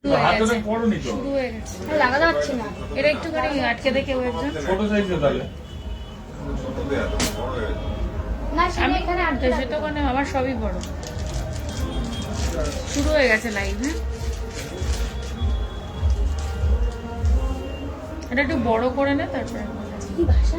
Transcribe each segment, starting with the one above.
লাগাতে পারছি না, এটা একটুখানি আটকে দেখে ছোট সাইজে তাহলে না, আমি এখানে আটকে সেটা মানে আমার সবই বড়। শুরু হয়ে গেছে লাইভ। হ্যাঁ, এটা একটু বড় করে নে, তারপরে কি ভাষা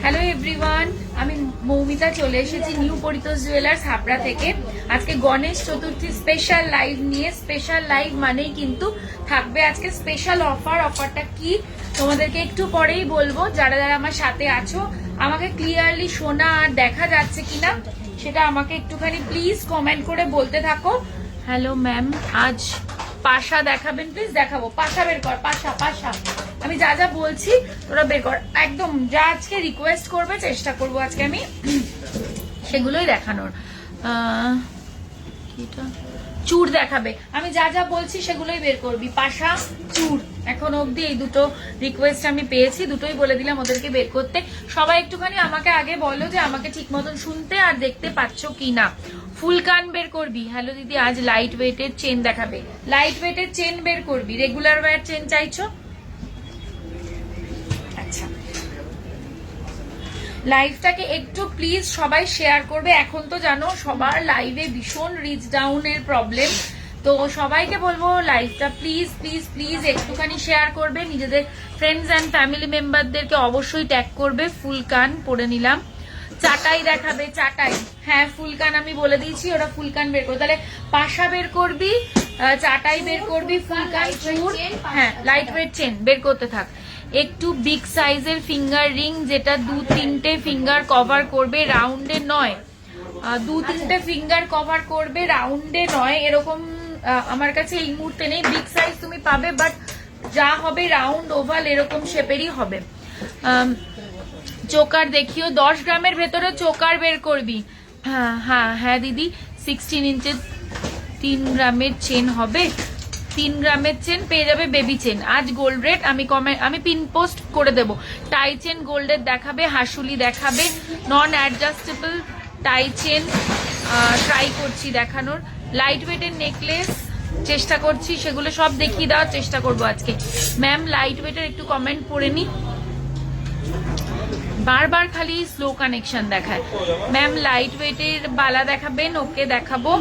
হ্যালো এভরিওয়ান, আমি মৌমিতা চলে এসেছি নিউ পরিতোষ জুয়েলার্স হাবড়া থেকে। আজকে গণেশ চতুর্থী স্পেশাল লাইভ নিয়ে। স্পেশাল লাইভ মানেই কিন্তু থাকবে আজকে স্পেশাল অফার। অফারটা কি তোমাদেরকে একটু পরেই বলবো। যারা যারা আমার সাথে আছো, আমাকে ক্লিয়ারলি শোনা আর দেখা যাচ্ছে কিনা সেটা আমাকে একটুখানি প্লিজ কমেন্ট করে বলতে থাকো। হ্যালো ম্যাম, আজ পাশা দেখাবেন প্লিজ? দেখাবো। পাশা বের কর, পাশা পাশা। আমি যা যা বলছি তোরা বের কর, একদম যা আজকে রিকোয়েস্ট করবে চেষ্টা করবো আজকে আমি সেগুলোই দেখানোর। চুড় দেখাবে, আমি যা যা বলছি সেগুলোই বের করবি। পাশা, চুড়, এখন অবধি এই দুটো রিকোয়েস্ট আমি পেয়েছি, দুটোই বলে দিলাম ওদেরকে বের করতে। সবাই একটুখানি আমাকে আগে বলো যে আমাকে ঠিক মতন শুনতে আর দেখতে পাচ্ছ কি না। ফুল কান বের করবি। হ্যালো দিদি, আজ লাইট ওয়েটের চেন দেখাবে। লাইট ওয়েটের চেন বের করবি। রেগুলার ওয়্যার চেন চাইছো? আচ্ছা, লাইভটাকে একটু প্লিজ সবাই শেয়ার করবে। এখন তো জানো সবার লাইভে ভীষণ রিচ ডাউনের প্রবলেম, তো সবাইকে বলবো লাইভটা প্লিজ প্লিজ প্লিজ একটুখানি শেয়ার করবে। নিজেদের ফ্রেন্ডস অ্যান্ড ফ্যামিলি মেম্বারদেরকে অবশ্যই ট্যাগ করবে। ফুল কান পরে নিলাম। চাটাই দেখাবে, চাটাই। হ্যাঁ, ফুল কান আমি বলে দিয়েছি, ওরা ফুল কান বের করবে। তাহলে পাশা বের করবি, চাটাই বের করবি, ফুল কান, চুড়, হ্যাঁ লাইট ওয়েট চেন বের করতে থাক। একটু বিগ সাইজের ফিঙ্গার রিং, যেটা 2-3টে ফিঙ্গার কভার করবে, রাউন্ডে নয়। 2-3টে ফিঙ্গার কভার করবে, রাউন্ডে নয়। এরকম আমার কাছে এই মুহূর্তে নেই। বিগ সাইজ তুমি পাবে, বাট যা হবে রাউন্ড ওভাল এরকম শেপেরই হবে। চোকার দেখিও, 10 গ্রামের ভেতরে চোকার বের করবি। হ্যাঁ হ্যাঁ হ্যাঁ দিদি, 16 ইঞ্চের 3 গ্রামের চেন হবে। 3 গ্রামের চেন পেয়ে যাবে, বেবি চেন। আজ গোল্ড রেট আমি পিন পোস্ট করে দেব। টাই চেন গোল্ডের দেখাবে, হাসুলি দেখাবে, নন অ্যাডজাস্টেবল টাই চেন ট্রাই করছি দেখানোর। লাইট ওয়েটের নেকলেস চেষ্টা করছি, সেগুলো সব দেখিয়ে দেওয়ার চেষ্টা করবো আজকে। ম্যাম লাইট ওয়েটের একটু কমেন্ট পড়ে নি, বারবার খালি স্লো কানেকশন দেখায়। ম্যাম লাইট ওয়েটের বালা দেখাবেন? ওকে দেখাবো।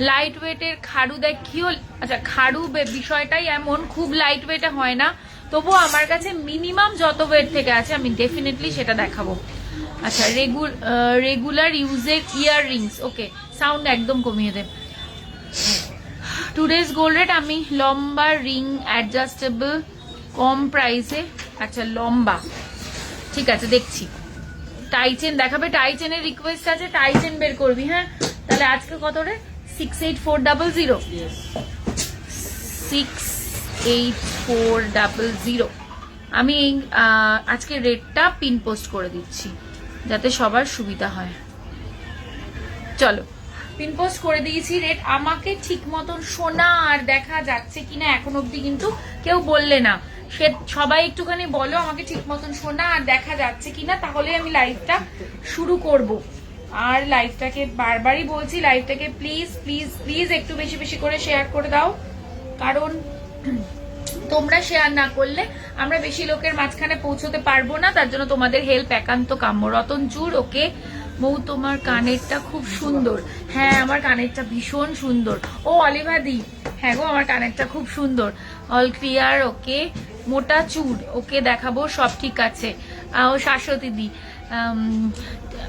লাইট ওয়েটের খাড়ু দেখিও। আচ্ছা, খাড়ু বিষয়টাই এমন, খুব লাইট ওয়েটে হয় না, তবুও আমার কাছে মিনিমাম যত ওয়েট থেকে আছে আমি ডেফিনেটলি সেটা দেখাবো। আচ্ছা, রেগুলার ইউজের ইয়ার রিংস। ওকে, সাউন্ড একদম কমিয়ে দেব। টুডেজ গোল্ড রেট আমি লম্বা রিং অ্যাডজাস্টেবল কম প্রাইসে। আচ্ছা, লম্বা ঠিক আছে, দেখছি। টাই চেন দেখাবে, টাই চেনের রিকোয়েস্ট আছে, টাই চেন বের করবি। হ্যাঁ, তাহলে আজকে কত রে? 68400 68400। আমি আজকে রেটটা পিন পোস্ট করে দিচ্ছি যাতে সবার সুবিধা হয়। চলো, পিন পোস্ট করে দিয়েছি রেট। আমাকে ঠিক মতন শোনা আর দেখা যাচ্ছে কিনা এখন অব্দি কিন্তু কেউ বললে না। সে সবাই একটুখানি বলো আমাকে ঠিক মতন শোনা আর দেখা যাচ্ছে কিনা, তাহলে আমি লাইভটা শুরু করব। আর লাইভটাকে বারবারই বলছি, লাইভটাকে প্লিজ প্লিজ প্লিজ একটু বেশি বেশি করে শেয়ার করে দাও, কারণ তোমরা শেয়ার না করলে আমরা বেশি লোকের মাঝখানে পৌঁছতে পারবো না। তার জন্য তোমাদের হেল্প একান্ত কাম্য। রতন চুর, ওকে। মৌ তোমার কানেরটা খুব সুন্দর। হ্যাঁ, আমার কানেরটা ভীষণ সুন্দর। ও অলিভাদি, হ্যাঁ গো আমার কানেরটা খুব সুন্দর। অল ক্লিয়ার, ওকে। মোটা চুর, ওকে দেখাবো, সব ঠিক আছে। ও শাশ্বতী দি,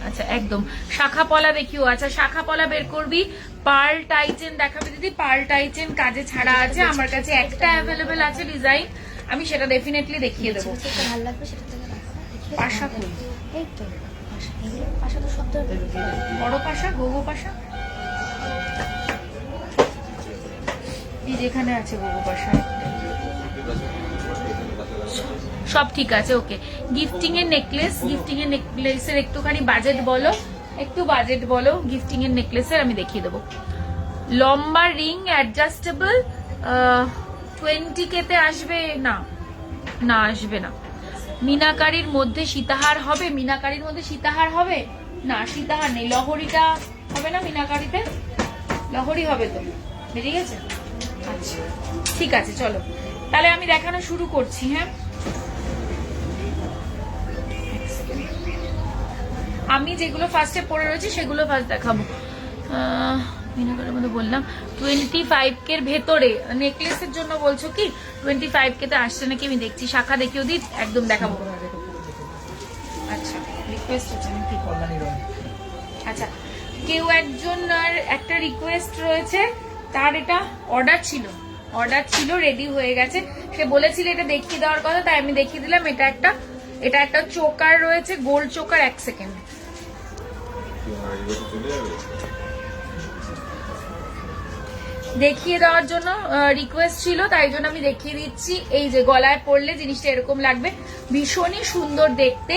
আচ্ছা একদম। শাখা পলা দেখিও। আচ্ছা, শাখা পলা বের করবি। পার্ল টাইচেন দেখাবে দিদি। পার্ল টাইচেন কাজে ছাড়া আছে, আমার কাছে একটা অ্যাভেলেবেল আছে ডিজাইন, আমি সেটা ডেফিনেটলি দেখিয়ে দেবো। পাশা কই? এই তো পাশা, তো শব্দ বড় পাশা, গোগো পাশা, এই যেখানে আছে গোগো পাশা। সব ঠিক আছে। ওকে, গিফটিং এর নেকলেসের একটুখানি বাজেট বলো, একটু বাজেট বলো গিফটিং এর নেকলেসের, আমি দেখিয়ে দেবো। লম্বা রিং অ্যাডজাস্টেবল 20K তে আসবে না? না, আসবে না। মিনাকারির মধ্যে সীতাহার হবে? মিনাকারির মধ্যে সীতাহার হবে না, সীতাহার নেই। লহরিটা হবে না মিনাকারিতে? লহরি হবে তো, বেরিয়ে গেছে। আচ্ছা ঠিক আছে, চলো তাহলে আমি দেখানো শুরু করছি। হ্যাঁ, আমি যেগুলো ফার্স্টে পরে রয়েছি সেগুলো ফার্স্ট দেখাবো। মিনাকারের মধ্যে বললাম 25K এর ভেতরে নেকলেসের জন্য বলছো কি? 25K তে আসছে নাকি আমি দেখছি। শাখা দেখিও দিই, একদম দেখাবো। আচ্ছা, রিকোয়েস্ট আছে নাকি? আচ্ছা, কেউ একজন আর একটা রিকোয়েস্ট রয়েছে, তার এটা অর্ডার ছিল, রেডি হয়ে গেছে। সে বলেছিল এটা দেখিয়ে দেওয়ার কথা, তাই আমি দেখিয়ে দিলাম। এটা একটা চোকার রয়েছে, গোল্ড চোকার। 1 সেকেন্ড দেখিয়ে দেওয়ার জন্য রিকোয়েস্ট ছিল, তাই জন্য আমি দেখিয়ে দিচ্ছি। এই যে গলায় পরলে জিনিসটা এরকম লাগবে, ভীষণই সুন্দর দেখতে।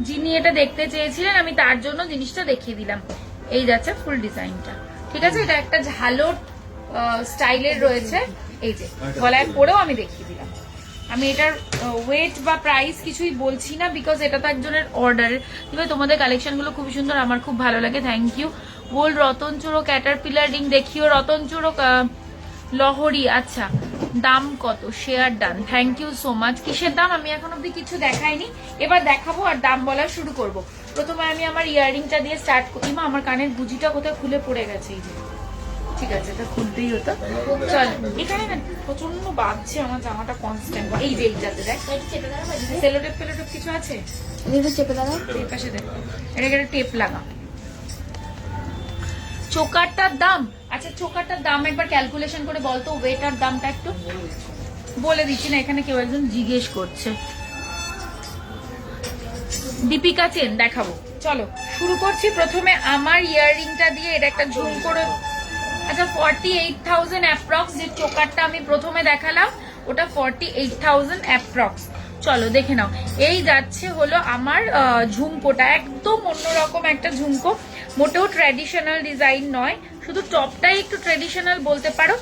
যিনি এটা দেখতে চেয়েছিলেন, আমি তার জন্য জিনিসটা দেখিয়ে দিলাম। এই যাচ্ছে ফুল ডিজাইনটা, ঠিক আছে। এটা একটা ঝালর স্টাইলের রয়েছে। এই যে গলায় পরেও আমি দেখিয়ে দিলাম। আমি এটার ওয়েট বা প্রাইস কিছুই বলছি না, বিকজ এটা তো একজনের অর্ডার। তবে তোমাদের কালেকশনগুলো খুবই সুন্দর, আমার খুব ভালো লাগে, থ্যাংক ইউ। গোল্ড রতন চূড়ো ক্যাটারপিলার রিং দেখিও, রতন চূড়ো লহরি। আচ্ছা, দাম কত? Share done, thank you so much. কিসের দাম আমি এখন অব্দি কিছু দেখাইনি, এবার দেখাবো আর দাম বলা শুরু করব। প্রথমে আমি আমার ইয়াররিংটা দিয়ে স্টার্ট করি। মা, আমার কানের গুজিটা কোথায় খুলে পড়ে গেছে, এই যে। ঠিক আছে, এটা খুলতেই হতো। চল, এখানে না প্রচন্ড বাজছে আমার জামাটা কনস্ট্যান্ট। এই যে এইটাতে দেখ, সেলোটেপ ফেলোটেপ কিছু আছে? চেপে দাও, এই পাশে দেখ, এটাকে একটা টেপ লাগা। চোকারটার দাম, আচ্ছা চোকারটার দাম একবার ক্যালকুলেশন করে বলতো, ওয়েটার দামটা একটু বলে দিচ্ছি না, এখানে কেউ একজন জিজ্ঞেস করছে। দীপিকা চেন দেখাবো, চলো শুরু করছি। প্রথমে আমার ইয়াররিংটা দিয়ে, এটা একটা ঝুম করে। আচ্ছা, 48,000 অ্যাপ্রক্স। যে চোকারটা আমি প্রথমে দেখালাম ওটা 48,000 অ্যাপ্রক্স। চলো দেখে নাও। এই যাচ্ছে হলো আমার ঝুমকোটা, একদম অন্যরকম একটা ঝুমকো, মোটেও ট্র্যাডিশনাল ডিজাইন নয়, শুধু টপটাই একটু ট্র্যাডিশনাল বলতে পারো,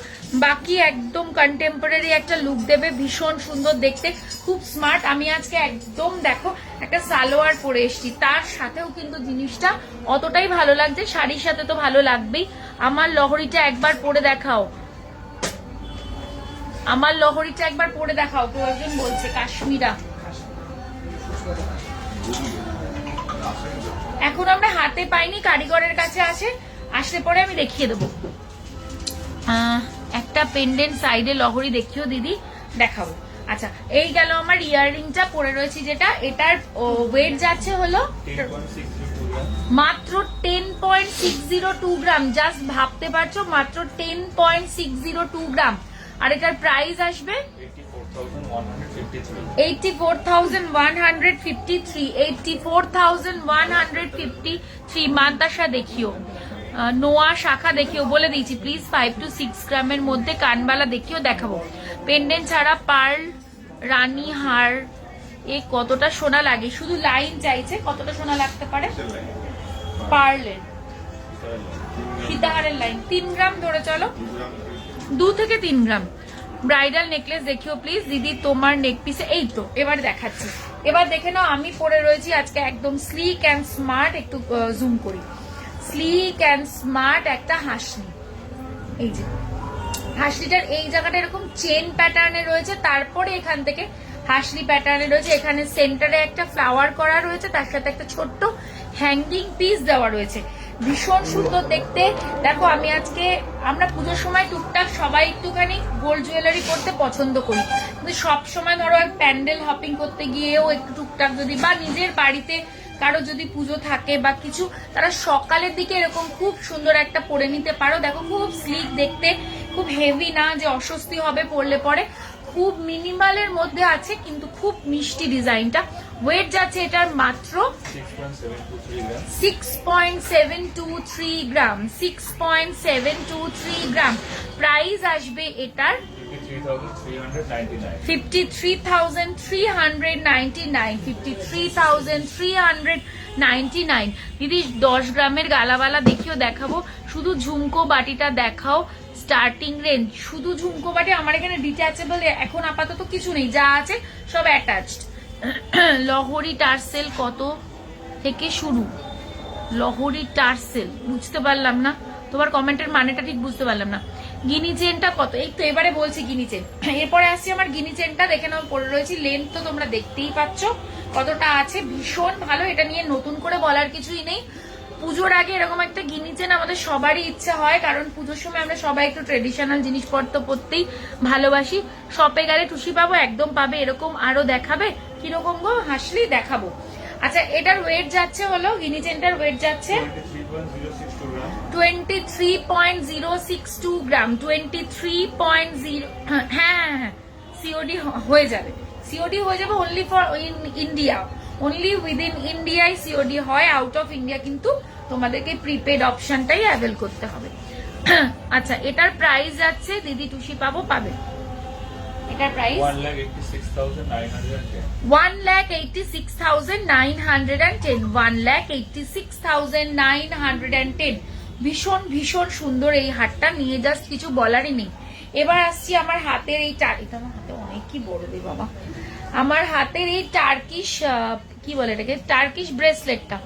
বাকি একদম কন্টেম্পোরারি একটা লুক দেবে, ভীষণ সুন্দর দেখতে, খুব স্মার্ট। আমি আজকে একদম দেখো একটা সালোয়ার পরে এসেছি, তার সাথেও কিন্তু জিনিসটা অতটাই ভালো লাগছে। শাড়ির সাথে তো ভালো লাগবেই। আমার লহরিটা একবার পরে দেখাও, আমার লহরিটা একবার পরে দেখাও, কেউ একজন বলছে। কাশ্মীরা এখন আমরা হাতে পাইনি, কারিগরের কাছে আসলে পরে আমি দেখিয়ে দেবো। একটা পেন্ডেন্ট সাইডে লহরি দেখিও দিদি, দেখাবো। আচ্ছা, এই গেল আমার ইয়াররিংটা পরে রয়েছি, যেটা এটার ওয়েট যাচ্ছে হলো মাত্র 10.602 গ্রাম। জাস্ট ভাবতে পারছো, মাত্র 10.602 গ্রাম। আর এটার প্রাইস আসবে 84,153। 84,153। মান্তাসা দেখিও, নোয়া শাখা দেখিও, বলে দিয়েছি প্লিজ 5 to 6 গ্রামের মধ্যে। কানবালা দেখিও, দেখাবো। পেন্ডেন্ট ছাড়া পার্ল রানী হার, এ কতটা সোনা লাগে? শুধু লাইন চাইছে, কতটা সোনা লাগতে পারে? পার্লের সীতাহারের লাইন 3 গ্রাম ধরে চলো, 2 থেকে 3 গ্রাম। ব্রাইডাল নেকলেস দেখিও প্লিজ দিদি, তোমার নেক পিসে। এই তো এবার দেখাচ্ছি, এবার দেখে নাও। আমি পরে রয়েছি আজকে একদম স্লিক অ্যান্ড স্মার্ট, একটু জুম করি, স্লিক অ্যান্ড স্মার্ট একটা হাসনি। এই যে হাসলিটার এই জায়গাটা এরকম চেন প্যাটার্নে রয়েছে, তারপরে এখান থেকে হাসলি প্যাটার্নে রয়েছে। এখানে সেন্টারে একটা ফ্লাওয়ার করা রয়েছে, তার সাথে একটা ছোট্ট হ্যাঙ্গিং পিস দেওয়া রয়েছে, ভীষণ সুন্দর দেখতে। দেখো আমি আজকে, আমরা পুজোর সময় টুকটাক সবাই একটুখানি গোল্ড জুয়েলারি করতে পছন্দ করি, কিন্তু সব সময় ধরো প্যান্ডেল হপিং করতে গিয়েও একটু টুকটাক যদি, বা নিজের বাড়িতে কারো যদি পুজো থাকে বা কিছু, তারা সকালের দিকে এরকম খুব সুন্দর একটা পরে নিতে পারো। দেখো খুব স্লিক দেখতে, খুব হেভি না যে অস্বস্তি হবে পরলে পরে, খুব মিনিমালের মধ্যে আছে, কিন্তু খুব মিষ্টি ডিজাইনটা। ওয়েট যাচ্ছে এটার মাত্র 6.723 গ্রাম। 6.723 গ্রাম। প্রাইস আসবে এটার 53,399 দিদি 10 গ্রামের গালাবালা দেখিও দেখাবো, শুধু ঝুমকো বাটিটা দেখাও। স্টার্টিং রেঞ্জ শুধু ঝুমকো বাটি, আমার এখানে ডিট্যাচেবল এখন আপাতত কিছু নেই, যা আছে সব অ্যাটাচড। লহরি টার্সেল কত থেকে শুরু? লহরি টার্সেল বুঝতে পারলাম না, তোমার কমেন্টের মানেটা ঠিক বুঝতে পারলাম না। গিনি চেনটা কত? এই তো এবারে বলছি গিনি চেন। এরপরে আসছি আমার গিনি চেনটা, দেখে নাও পরে রয়েছি। লেন্থ তো তোমরা দেখতেই পাচ্ছ কতটা আছে, ভীষণ ভালো। এটা নিয়ে নতুন করে বলার কিছুই নেই। পুজোর আগে এরকম একটা গিনি চেন আমাদের সবারই ইচ্ছা হয়, কারণ পুজোর সময় আমরা সবাই একটু ট্রেডিশনাল জিনিসপত্র পরতেই ভালোবাসি। শপে গেলে টুসি পাবো, একদম পাবে এরকম। আরো দেখাবে কিরকম গো? হাসলেই দেখাবো। আচ্ছা, এটার ওয়েট যাচ্ছে হলো, গিনি চেনটার ওয়েট যাচ্ছে 23.062 গ্রাম। 23.0, হ্যাঁ সিওডি হয়ে যাবে, সিওডি হয়ে যাবে। Only for India, only within ইন্ডিয়ায় সিওডি হয়, আউট অফ ইন্ডিয়া কিন্তু তোমাদেরকে প্রিপেড অপশনটাই অ্যাভেল করতে হবে। আচ্ছা, এটার প্রাইস যাচ্ছে দিদি টুসি পাবো পাবে, এটার প্রাইস 1,86,910। 1,86,910, 1,86,910। ভীষণ ভীষণ সুন্দর এই হারটা, নিয়ে জাস্ট কিছু বলারই নেই। এবার আসছি আমার হাতের এই এটা আমার হাতে অনেক কি বড় রে বাবা, আমার হাতের এই টার্কিশ কি বলে এটাকে, টার্কিশ ব্রেসলেটটা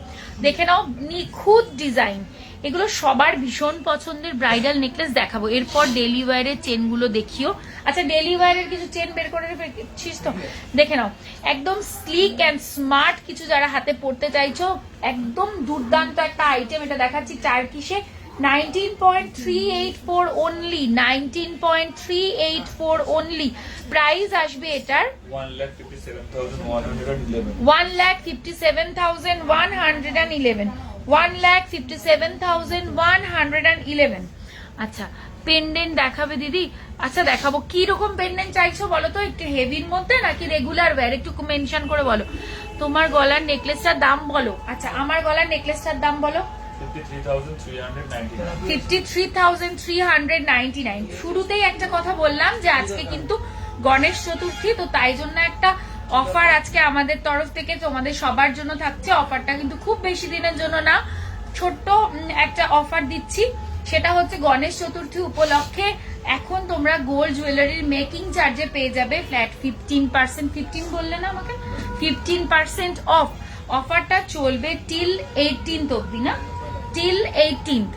দেখে নাও, নিখুঁত ডিজাইন। এগুলো সবার ভীষণ পছন্দের ব্রাইডাল নেকলেস। দেখাবো এরপর ডেলি ওয়্যারের চেনগুলো দেখিও। আচ্ছা, ডেলি ওয়্যারের কিছু চেন বের করে রেখেছিস তো, দেখে নাও। একদম স্লিক অ্যান্ড স্মার্ট কিছু যারা হাতে পড়তে চাইছো, একদম দুর্দান্ত একটা আইটেম। এটা দেখাচ্ছি টার্কিশে, 19.384 অনলি, 19.384 অনলি। প্রাইস আসবে এটার 1,57,111, 1,57,111। আচ্ছা, পেন্ডেন্ট দেখাবে দিদি? আচ্ছা দেখাবো। কি রকম পেন্ডেন্ট চাইছো বলো তো, একটু হেভির মধ্যে নাকি রেগুলার ওয়্যার? একটু মেনশন করে বলো। তোমার গলার নেকলেসটার দাম বলো। আচ্ছা, আমার গলার নেকলেসটার দাম বলো। 53,399। শুরুতেই একটা কথা বললাম যে আজকে কিন্তু গণেশ চতুর্থী, তো তাই জন্য একটা অফার আজকে আমাদের তরফ থেকে তোমাদের সবার জন্য থাকছে। অফারটা কিন্তু খুব বেশি দিনের জন্য না, ছোট্ট একটা অফার দিচ্ছি। সেটা হচ্ছে গণেশ চতুর্থী উপলক্ষে এখন তোমরা গোল্ড জুয়েলারির মেকিং চার্জে পেয়ে যাবে ফ্ল্যাট 15%, 15 বললে না আমাকে, 15% অফ। অফারটা চলবে টিল 18th অব্দি, না টিল 18th,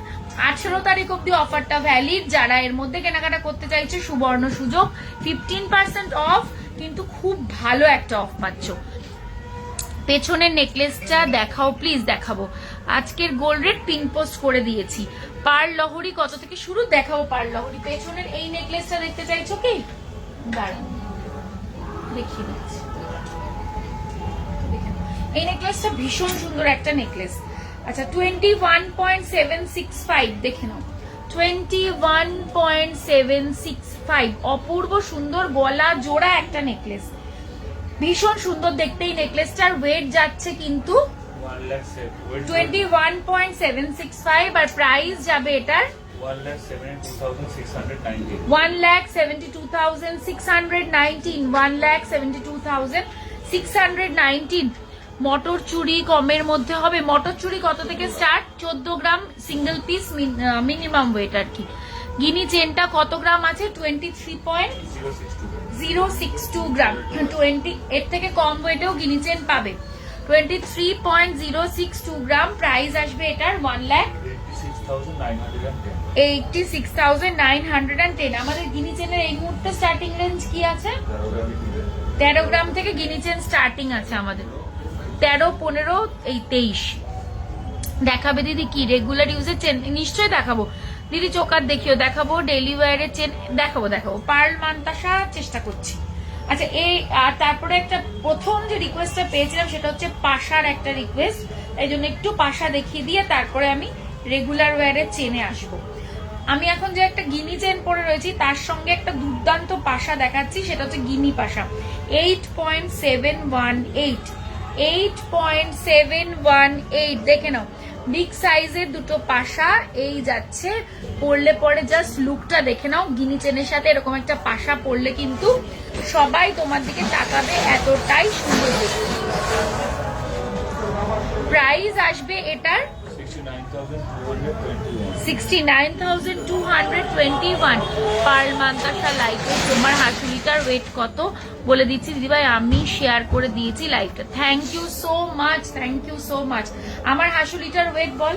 18 তারিখ অব্দি অফারটা ভ্যালিড। যারা এর মধ্যে কেনাকাটা করতে চাইছে, সুবর্ণ সুযোগ, 15% অফ, কিন্তু খুব ভালো একটা অফ পাচ্ছ। পেছনের নেকলেসটা দেখাও প্লিজ। দেখাবো আজকের গোল্ড রেট পিন পোস্ট করে দিয়েছি। পার লহরি কত থেকে শুরু? দেখাবো পার লহরি। পেছনের এই নেকলেসটা দেখতে চাইছো কি? দাঁড়াও দেখিয়ে দিচ্ছি। এই নেকলেসটা ভীষণ সুন্দর একটা নেকলেস। আচ্ছা, 21.765 দেখে নাও, 21.765, অপূর্ব সুন্দর গলা জোড়া একটা নেকলেস, ভীষণ সুন্দর দেখতে। এই নেকলেসটার ওয়েট যাচ্ছে কিন্তু 21.765, আর প্রাইস যাবে এটার 1,72,619, 1,72,619। মটর চুড়ি কমের মধ্যে হবে। মটর চুড়ি কত থেকে স্টার্ট? 14 গ্রাম সিঙ্গেল পিস মিনিমাম ওয়েট আর কি। গিনি চেনটা কত গ্রাম আছে? 23.062 গ্রাম। 20 এর থেকে কম ওয়েটেও গিনি চেন পাবে। 23.062 গ্রাম। প্রাইস আসবে এটার 1,86,910। আমাদের গিনি চেনের এই মুহূর্তে স্টার্টিং রেঞ্জ কি আছে? 13 গ্রাম থেকে গিনি চেন স্টার্টিং আছে আমাদের, 13, 15, এই 23। দেখাবে দিদি কি রেগুলার ইউজের চেন? নিশ্চয়ই দেখাবো দিদি, চোকার দেখিও দেখাবো। ডেলি ওয়্যারের চেন দেখাবো, পার্ল মান্তাসা চেষ্টা করছি। আচ্ছা, এই আর তারপরে একটা প্রথম যে রিকোয়েস্টটা পেয়েছিলাম সেটা হচ্ছে পাশার একটা রিকোয়েস্ট, এই জন্য একটু পাশা দেখিয়ে দিয়ে তারপরে আমি রেগুলার ওয়্যারের চেনে আসবো। আমি এখন যে একটা গিনি চেন পরে রয়েছি তার সঙ্গে একটা দুর্দান্ত পাশা দেখাচ্ছি, সেটা হচ্ছে গিনি পাশা। 8.718, 8.718 দেখে নাও। বিগ সাইজের দুটো পাশা এই যাচ্ছে। পরলে পরে জাস্ট লুকটা দেখে নাও, গিনি চেনের সাথে এরকম একটা পাশা পরলে কিন্তু সবাই তোমার দিকে তাকাবে, এতটাই সুন্দর দেখতে। প্রাইস আসবে এটার 69,221 পার মান্তাসা লাইফে। তোমার হাসুলিটার ওয়েট কত বলে দিচ্ছি দিদিভাই, আমি শেয়ার করে দিয়েছি লাইভটা। Thank you so much, thank you so much. আমার হাসুলিটার ওয়েট বল?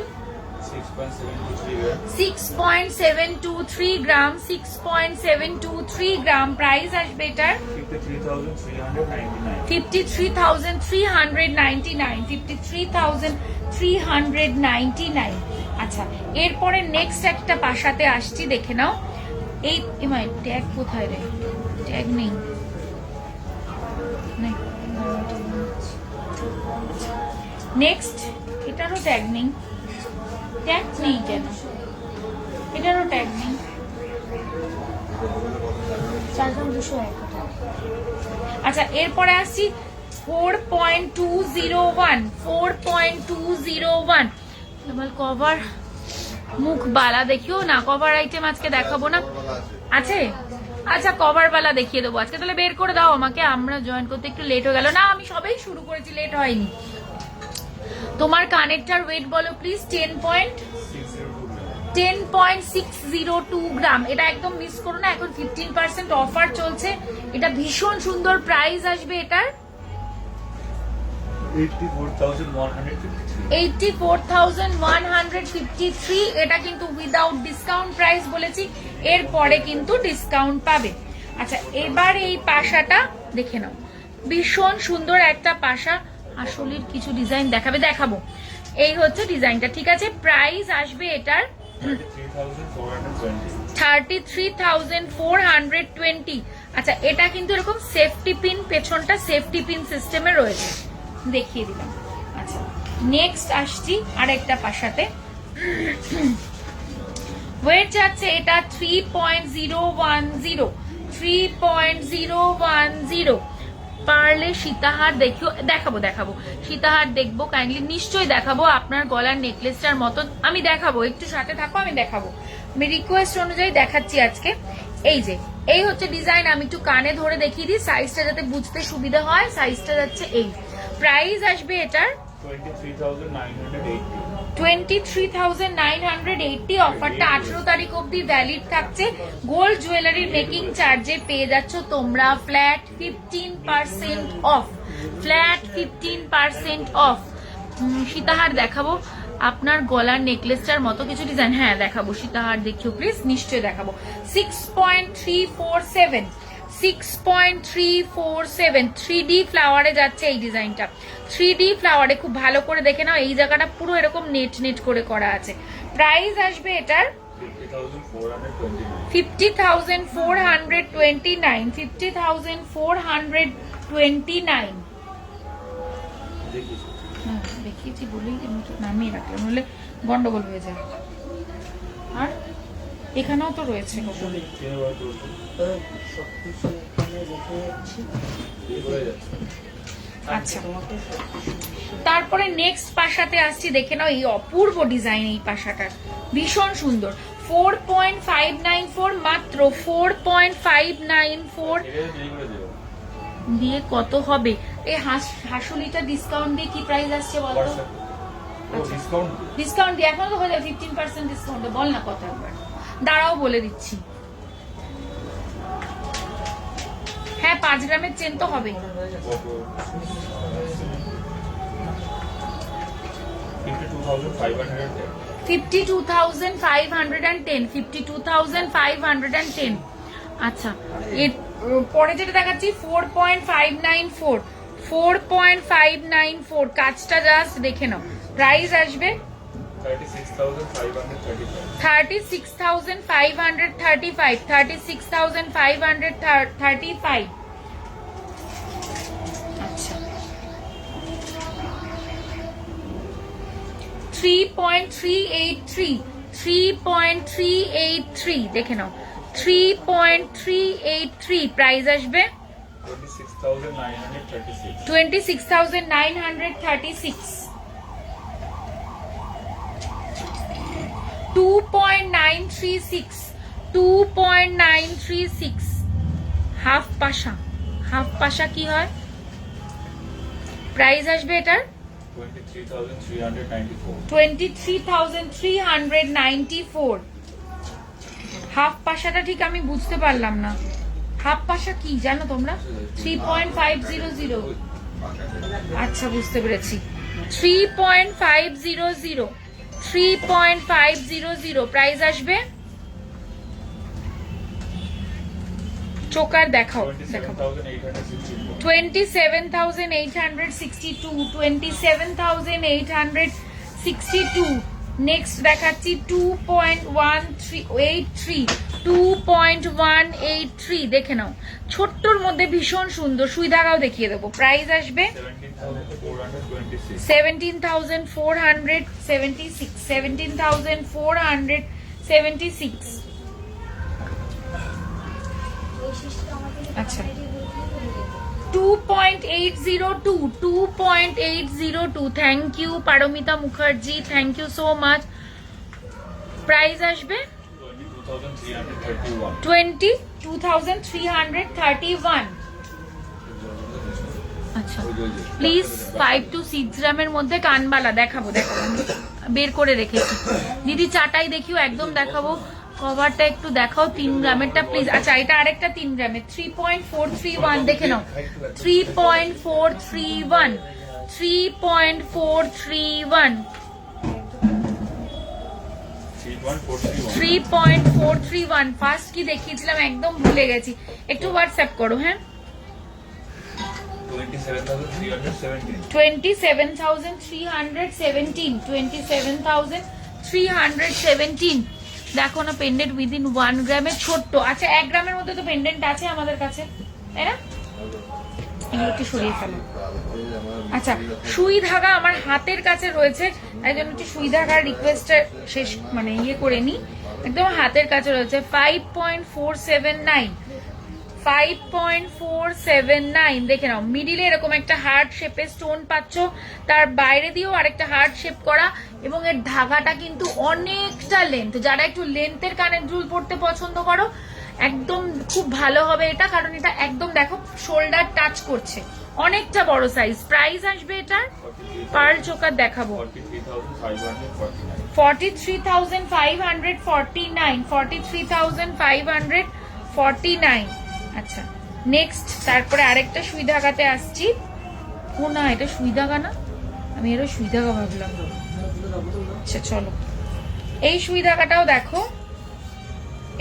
6.723 গ্রাম, 6.723 গ্রাম। প্রাইস আসবে এটার 53,399, 53,399। আচ্ছা, এরপরে নেক্সট একটা পাশাতে আসছি, দেখে নাও। এই এমাই ট্যাগ কোথায় রে? ট্যাগ নেই। নেক্সট এটারও ট্যাগ নেই। ট্যাগ নেই কেন? এটারও ট্যাগ নেই। 4,201। আচ্ছা, এরপরে আসছি 4.201, 4.201। কভার মুখ বালা দেখিও না, কভার আইটেম আজকে দেখাবো না। আছে? আচ্ছা, কভার বালা দেখিয়ে দেবো আজকে। তাহলে বের করে দাও আমাকে, আমরা জয়েন করতে একটু লেট হয়ে গেল। না, আমি সবেই শুরু করেছি, লেট হয়নি। তোমার কানেক্টার ওয়েট বলো প্লিজ। 10.602 গ্রাম। এটা একদম মিস করো না, এখন 15% অফার চলছে। এটা ভীষণ সুন্দর। প্রাইস আসবে এটার 84,153। এটা কিন্তু উইদাউট ডিসকাউন্ট প্রাইস বলেছি, এরপরে কিন্তু ডিসকাউন্ট পাবে। আচ্ছা, এবার এই পাশাটা দেখে নাও, ভীষণ সুন্দর একটা পাশা। আসলের কিছু ডিজাইন দেখাবো। এই হচ্ছে ডিজাইনটা, ঠিক আছে? প্রাইস আসবে এটার 33,420। আচ্ছা, এটা কিন্তু এরকম সেফটি পিন, পেছনটা সেফটি পিন সিস্টেমে রয়েছে, দেখিয়ে দিলাম। আচ্ছা, নেক্সট আসছি আরেকটা পাশাতে। ওয়েট যাচ্ছে এটা 3.010, 3.010। পারলে সীতাহার দেখাবো সীতাহার দেখবো কাইন্ডলি, নিশ্চয়ই দেখাবো। আপনার গলার নেকলেসটার মতন আমি দেখাবো, একটু সাথে থাকো, আমি দেখাবো। আমি রিকোয়েস্ট অনুযায়ী দেখাচ্ছি আজকে। এই হচ্ছে ডিজাইন। আমি একটু কানে ধরে দেখিয়ে দিই সাইজটা যাতে বুঝতে সুবিধা হয়। সাইজটা যাচ্ছে এই। প্রাইস আসবে এটার 23,980। অফারটা 18 তারিখ অব্দি ভ্যালিড থাকছে। গোল্ড জুয়েলারির মেকিং চার্জে পেয়ে যাচ্ছ তোমরা ফ্ল্যাট 15% অফ, ফ্ল্যাট 15% অফ। সীতাহার দেখাবো, আপনার গলার নেকলেসটার মতো কিছু ডিজাইন। হ্যাঁ দেখাবো, সীতাহার দেখিও প্লিজ, নিশ্চয়ই দেখাবো। 6.347, 6.347 3D ফ্লাওয়ারে যাচ্ছে এই ডিজাইনটা। 3D ফ্লাওয়ারে খুব ভালো করে দেখে নাও, এই জায়গাটা পুরো এরকম নেট নেট করে করা আছে। প্রাইস আসবে এটার 50,429, 50,429। দেখিয়েছি বলেই নামিয়ে রাখলাম, নাহলে গন্ডগোল হয়ে যায়। আর এখানেও তো রয়েছে। আচ্ছা, তারপরে নেক্সট পাশাতে আসছি, দেখে নাও। এই অপূর্ব ডিজাইন, এই পাশাটার ভীষণ সুন্দর। 4.594 মাত্র, 4.594 দিয়ে কত হবে? এই হাসুলিটা ডিসকাউন্ট দিয়ে কি প্রাইস আসছে বলতো? ডিসকাউন্ট দিয়ে এখনো তো হয়ে যাবে 15% ডিসকাউন্ট। বল না কত একবার, দাঁড়াও বলে দিচ্ছি। হ্যাঁ, 5 গ্রামের চেন তো হবে। 52,510, 52,510। আচ্ছা, এর পরে যেটা দেখাচ্ছি 4.594, 4.594। কাজটা জাস্ট দেখে নাও। প্রাইস আসবে 36,535, 36,535। আচ্ছা, 3.383, 3.383 দেখে নাও। 3.383 প্রাইস আসবে 26,936। 2.936, 2.936 হাফ পাশা। হাফ পাশা কি হয়? প্রাইস আসবে এটার 23,394. 23,394। হাফ পাশাটা ঠিক আমি বুঝতে পারলাম না। হাফ পাশা কি জানো তোমরা? 3.500। আচ্ছা বুঝতে পেরেছি। 3.500, 3.500 প্রাইস আসবে। চোকার দেখাও, দেখাও। 27,862, 27,862। নেক্সট দেখাচ্ছি 2.183, 2.183 দেখে নাও। ছোট্টর মধ্যে ভীষণ সুন্দর, সুই ধাগাও দেখিয়ে দেবো। প্রাইস আসবে 17,476, 17,476। আচ্ছা 2.802, 2.802। Thank you Paramita Mukherjee, thank you so much. Price আসবে 22,331। আচ্ছা প্লিজ 5 to 6 গ্রামের মধ্যে কানবালা দেখাবো, দেখাবো আমি বের করে রেখেছি। দিদি চাটাই দেখিও, একদম দেখাবো। কভারটা একটু দেখাও 3 গ্রামেরটা প্লিজ। আচ্ছা এটা আরেকটা 3 গ্রামের 3.431 দেখে নাও। 3.431, 3.431, 3.431। ফার্স্ট কি দেখিয়েছিলাম একদম ভুলে গেছি, একটু হোয়াটসঅ্যাপ করো। হ্যাঁ 27,317, 27,317। দেখো না পেন্ডেন্ট উইদিন 1 গ্রামের ছোট্ট। আচ্ছা 1 গ্রামের মধ্যে তো পেন্ডেন্ট আছে আমাদের কাছে, তাই না? এগুলো একটু সরিয়ে ফেলো। আচ্ছা সুই ধাগা আমার হাতের কাছে রয়েছে, তাই জন্য একটু সুই ধাগার রিকোয়েস্টটা শেষ মানে ইয়ে করে নি। একদম হাতের কাছে রয়েছে 5.479, 5.479 দেখে নাও। মিডিলে এরকম একটা হার্ট শেপে স্টোন পাচ্ছ, তার বাইরে দিয়েও আরেকটা হার্ট শেপ করা, এবং এর ধাগাটা কিন্তু অনেকটা লেন্থ। যারা একটু লেন্থের কানের দুল পড়তে পছন্দ করো একদম খুব ভালো হবে এটা, কারণ এটা একদম দেখো শোল্ডার টাচ করছে, অনেকটা বড় সাইজ। প্রাইস আসবে এটার পার্ল চোকার দেখাবো 43,549, 43,549। আচ্ছা নেক্সট তারপরে আরেকটা সুই ধাগাতে আসছি। ও না এটা সুই ধাগা না, আমি এরও সুই ধাগা ভাবলাম। আচ্ছা চলো এই সুই ধাগাটাও দেখো,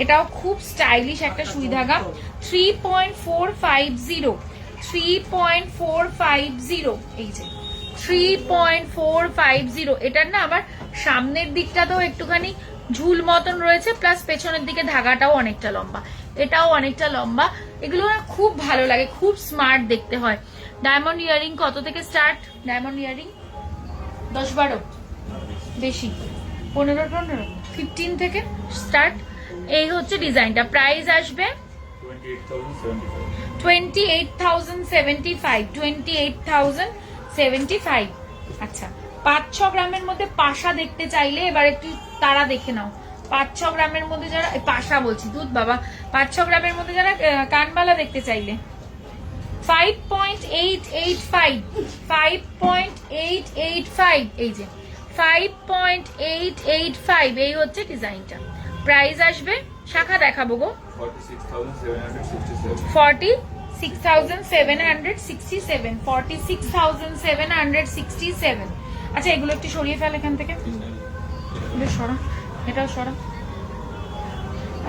এটাও খুব স্টাইলিশ একটা সুই ধাগা। 3.450, 3.450 এই যে 3.450। এটার না আবার সামনের দিকটাতেও একটুখানি ঝুল মতন রয়েছে, প্লাস পেছনের দিকে ধাগাটাও অনেকটা লম্বা, এটাও অনেকটা লম্বা। এগুলো না খুব ভালো লাগে, খুব স্মার্ট দেখতে হয়। ডায়মন্ড ইয়ারিং কত থেকে স্টার্ট? ডায়মন্ড ইয়ারিং 10-12 বেশি, 15-15, 15 থেকে স্টার্ট। এই হচ্ছে ডিজাইনটা। প্রাইস আসবে 28,075, 28,075। আচ্ছা 5-6 গ্রামের মধ্যে পাশা দেখতে চাইলে এবার একটু তারা দেখে নাও। 5-6 গ্রামের মধ্যে যারা পাশা বলছি দুধ বাবা, 5-6 গ্রামের মধ্যে যারা কানবালা দেখতে চাইলে 5.885, 5.885 এই যে 5.885 এই হচ্ছে ডিজাইনটা। প্রাইস আসবে শাখা দেখাবো গো 46,767, 46,767। আচ্ছা এগুলো একটু সরিয়ে ফেল এখান থেকে, সরা, এটাও সরা।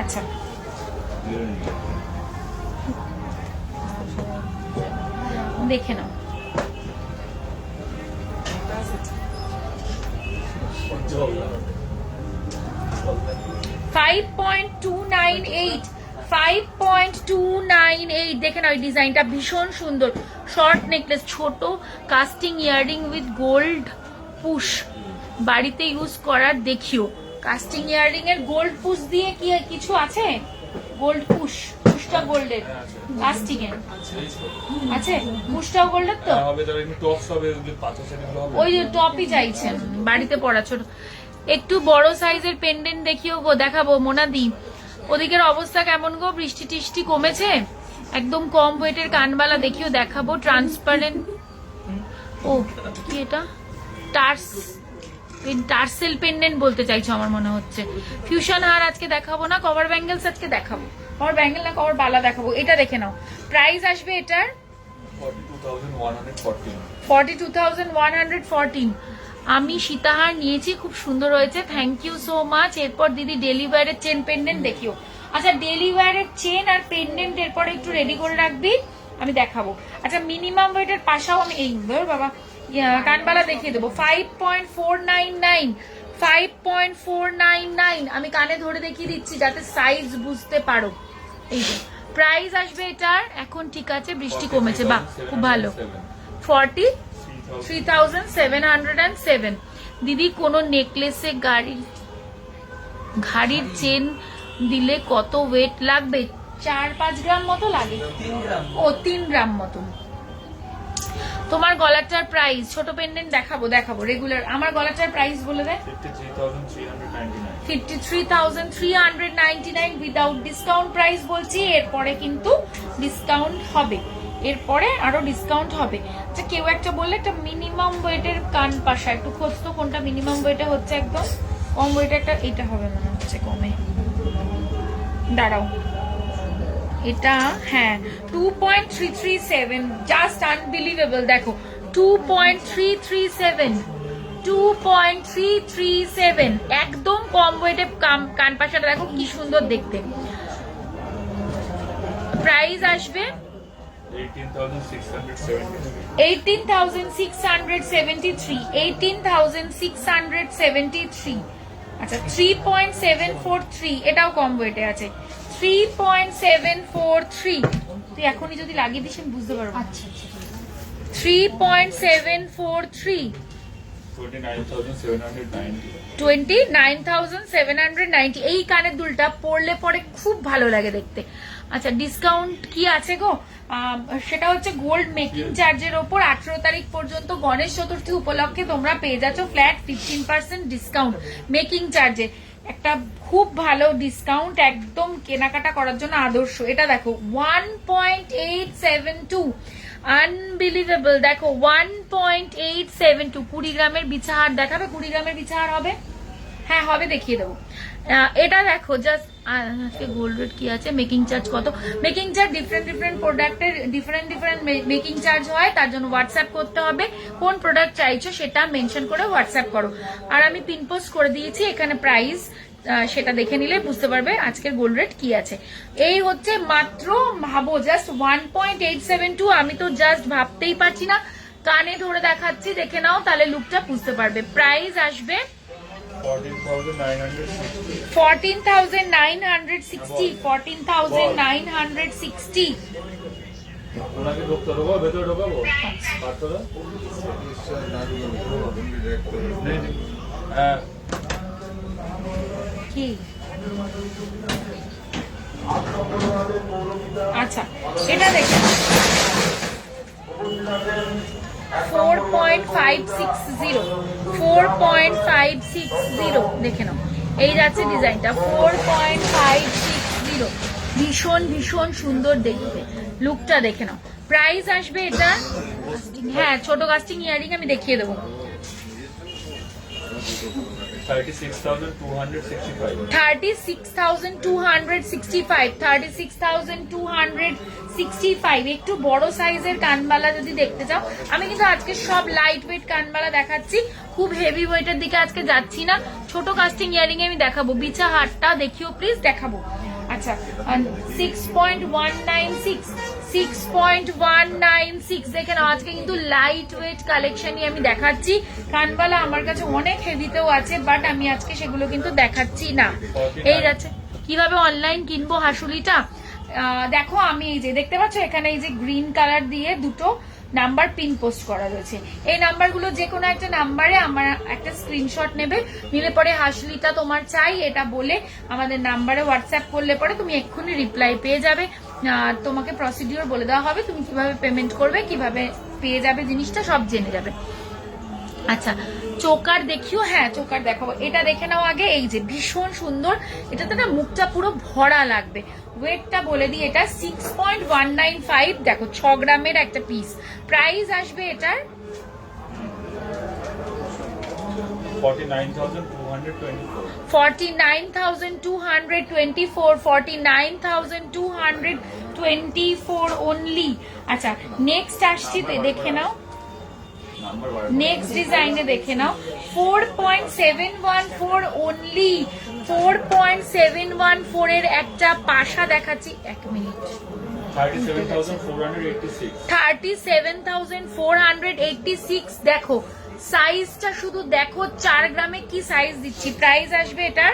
আচ্ছা দেখে নাও। 5.298, 5.298 দেখে নাও। এই ডিজাইনটা ভীষণ সুন্দর, শর্ট নেকলেস, ছোট casting earring with gold push, বাড়িতে ইউজ করার দেখিও। কাস্টিং ইয়ারিং এর গোল্ড পুশ দিয়ে কি কিছু আছে? গোল্ড পুশ, পুশটা গোল্ডের, কাস্টিং এর আছে, পুশটাও গোল্ডের। তো ওই টপই চাইছেন বাড়িতে পরা ছোট। একটু বড় সাইজের পেন্ডেন্ট দেখিও গো, দেখাবো মোনাদি। ওদিকের অবস্থা কেমন গো? বৃষ্টি টিষ্টি কমেছে? একদম কম ওয়েটের কানবালা দেখিও, দেখাবো। ট্রান্সপারেন্ট, ও কি এটা, টার্সেল পেন্ডেন্ট বলতে চাইছো আমার মনে হচ্ছে। ফিউশন হার আজকে দেখাবো না, কভার ব্যাঙ্গেলস আজকে দেখাবো। কভার ব্যাঙ্গেল না, কভার বালা দেখাবো। এটা দেখে নাও, প্রাইস আসবে এটার 42,114। আমি সীতাহার নিয়েছি, খুব সুন্দর হয়েছে, থ্যাংক ইউ সো মাচ। এরপর দিদি ডেলি ওয়্যারের চেন পেন্ডেন্ট দেখিও। আচ্ছা, ডেলি ওয়্যারের চেন আর পেন্ডেন্ট এরপরে একটু রেডি করে রাখবি, আমি দেখাবো। আচ্ছা, মিনিমাম ওয়েটের পাশাও আমি এই বাবা কানবালা দেখিয়ে দেবো। 5.499, 5.499 আমি কানে ধরে দেখিয়ে দিচ্ছি যাতে সাইজ বুঝতে পারো। এই যে প্রাইস আসবে এটার, এখন ঠিক আছে, বৃষ্টি কমেছে, বাহ খুব ভালো। 43,707। দিদি কোন নেকলেসে ঘাড়ির চেন দিলে কত ওয়েট লাগবে? 4-5 গ্রাম মতো লাগে, ও 3 গ্রাম মতো। তোমার গলাটার প্রাইস, ছোট পেন্ডেন্ট দেখাবো রেগুলার। আমার গলাটার প্রাইস বলে দেয় 53,399 উইদাউট ডিসকাউন্ট প্রাইস বলছি। এরপরে কিন্তু ডিসকাউন্ট হবে, এরপরে আরো ডিসকাউন্ট হবে। আচ্ছা, কেউ একটা বললে একটা মিনিমাম ওয়েটের কান পাশা, একটু খোঁজ তো কোনটা মিনিমাম ওয়েটে হচ্ছে, একদম কম ওয়েটে একটা, এটা হবে মনে হচ্ছে কমে, দাঁড়াও এটা, হ্যাঁ 2.337, জাস্ট আনবিলিভেবল। দেখো 2.337, একদম কম ওয়েটে কান পাশাটা দেখো কি সুন্দর দেখতে। প্রাইস আসবে 18,673। আচ্ছা, 3.743, এটাও কম ওয়েটে আছে, 3.743। তুই এখনই যদি লাগিয়ে দিস আমি বুঝতে পারবো। আচ্ছা, 3.743, 29,790। এই কানের দুলটা পরলে পরে খুব ভালো লাগে দেখতে। আচ্ছা, ডিসকাউন্ট কি আছে গো? সেটা হচ্ছে গোল্ড মেকিং চার্জের ওপর 18 তারিখ পর্যন্ত গণেশ চতুর্থী উপলক্ষে তোমরা পেয়ে যাচ্ছ ফ্ল্যাট 15% ডিসকাউন্ট মেকিং চার্জে। একটা খুব ভালো ডিসকাউন্ট, একদম কেনাকাটা করার জন্য আদর্শ। এটা দেখো 1.872, আনবিলিভেবল। দেখো 1.872, 20 গ্রামের বিছাহার দেখাবে? 20 গ্রামের বিছাহার হবে? হ্যাঁ হবে, দেখিয়ে দেবো। এটা দেখো জাস্ট, আজকে গোল্ড রেট কি আছে, মেকিং চার্জ কত? মেকিং চার্জ ডিফারেন্ট প্রোডাক্টের ডিফারেন্ট মেকিং চার্জ হয়, তার জন্য হোয়াটসঅ্যাপ করতে হবে। কোন প্রোডাক্ট চাইছো সেটা মেনশন করে হোয়াটসঅ্যাপ করো। আর আমি পিন পোস্ট করে দিয়েছি এখানে প্রাইস, সেটা দেখে নিলে বুঝতে পারবে আজকের গোল্ড রেট কি আছে। এই হচ্ছে মাত্র, ভাবো জাস্ট 1.872। আমি তো জাস্ট ভাবতেই পারছি না, কানে ধরে দেখাচ্ছি, দেখে নাও তাহলে লুকটা বুঝতে পারবে। প্রাইস আসবে 14,960, 14,960। কি আচ্ছা, এটা দেখে 4.560 দেখে নাও, এই যাচ্ছে ডিজাইনটা 4.560, ভীষণ ভীষণ সুন্দর দেখতে, লুকটা দেখে নাও। প্রাইস আসবে এটা, হ্যাঁ ছোট কাস্টিং ইয়ারিং আমি দেখিয়ে দেবো, 36,265। একটু বড় সাইজের কানবালা যদি দেখতে চাও, আমি কিন্তু আজকে সব লাইট ওয়েট কানবালা দেখাচ্ছি, খুব হেভি ওয়েটের দিকে আজকে যাচ্ছি না। ছোট কাস্টিং ইয়ারিং আমি দেখাবো, বিছা হাটটা দেখিও প্লিজ, দেখাবো। আচ্ছা 6.196 দেখে নাও, আজকে কিন্তু লাইট ওয়েট কালেকশনই আমি দেখাচ্ছি। কানবালা আমার কাছে অনেক হেভিতেও আছে, বাট আমি আজকে সেগুলো কিন্তু দেখাচ্ছি না। এই যাচ্ছে, কিভাবে অনলাইন কিনবো হাসুলিটা দেখো, আমি এই যে দেখতে পাচ্ছ এখানে এই যে গ্রিন কালার দিয়ে দুটো নাম্বার পিন পোস্ট করা রয়েছে। এই নাম্বারগুলো যে কোনো একটা নাম্বারে আমার একটা স্ক্রিনশট নেবে, নিলে পরে হাসলিটা তোমার চাই এটা বলে আমাদের নাম্বারে হোয়াটসঅ্যাপ করলে পরে তুমি এক্ষুনি রিপ্লাই পেয়ে যাবে। তোমাকে প্রসিডিওর বলে দেওয়া হবে, তুমি কিভাবে পেমেন্ট করবে, কিভাবে পেয়ে যাবে জিনিসটা সব জেনে যাবে। আচ্ছা চোকার দেখিও, হ্যাঁ চোকার দেখাবো। এটা দেখে নাও আগে, এই যে ভীষণ সুন্দর, এটাতে না মুখটা পুরো ভরা লাগবে। ওয়েটটা বলে দিই, এটা 6.195, দেখো 6 গ্রামের একটা পিস। প্রাইস আসবে এটার 49,224. 49,224, 49,224 অনলি। আচ্ছা নেক্সট আসছি, দেখে নাও Number one. নেক্সট ডিজাইনে দেখে নাও, 4.714 অনলি। 4.714 এর একটা পাশা দেখাচ্ছি, 1 মিনিট। 37,486. 37,486, দেখো সাইজটা শুধু দেখো, 4 গ্রামে কি সাইজ দিচ্ছি। প্রাইস আসবে এটার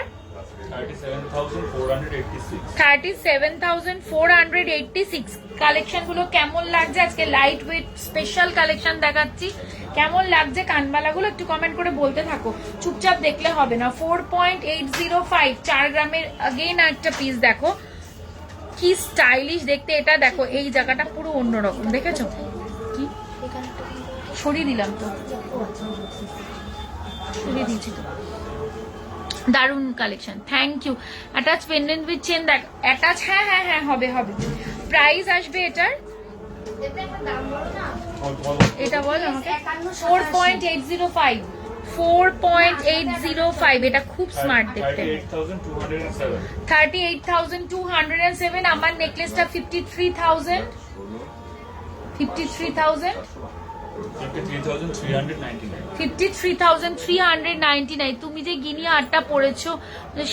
37,486. 37,486। কালেকশন গুলো কেমন লাগছে? আজকে লাইট ওয়েট স্পেশাল কালেকশন দেখাচ্ছি, কেমন লাগছে কানবালা গুলো একটু কমেন্ট করে বলতে থাকো, চুপচাপ দেখলে হবে না। 4.805, 4 গ্রামের अगेन একটা পিস, দেখো কি স্টাইলিশ দেখতে এটা। দেখো এই জায়গাটা পুরো অন্যরকম, দেখেছো কি সরিয়ে দিলাম তো, সরিয়ে দিয়েছি তো। দারুন collection, thank you. Attach pendant with chain, দেখ অ্যাটাচ, হ্যাঁ হ্যাঁ হ্যাঁ হবে হবে। প্রাইস আসবে এটার, এটা বল আমাকে, 4.805, 4.805। এটা খুব স্মার্ট দেখতে। 38,207. 38,207। আমার নেকলেসটা 53,000, 53,000, 53,399. 53,399। তুমি যে গিনি আটটা পড়েছো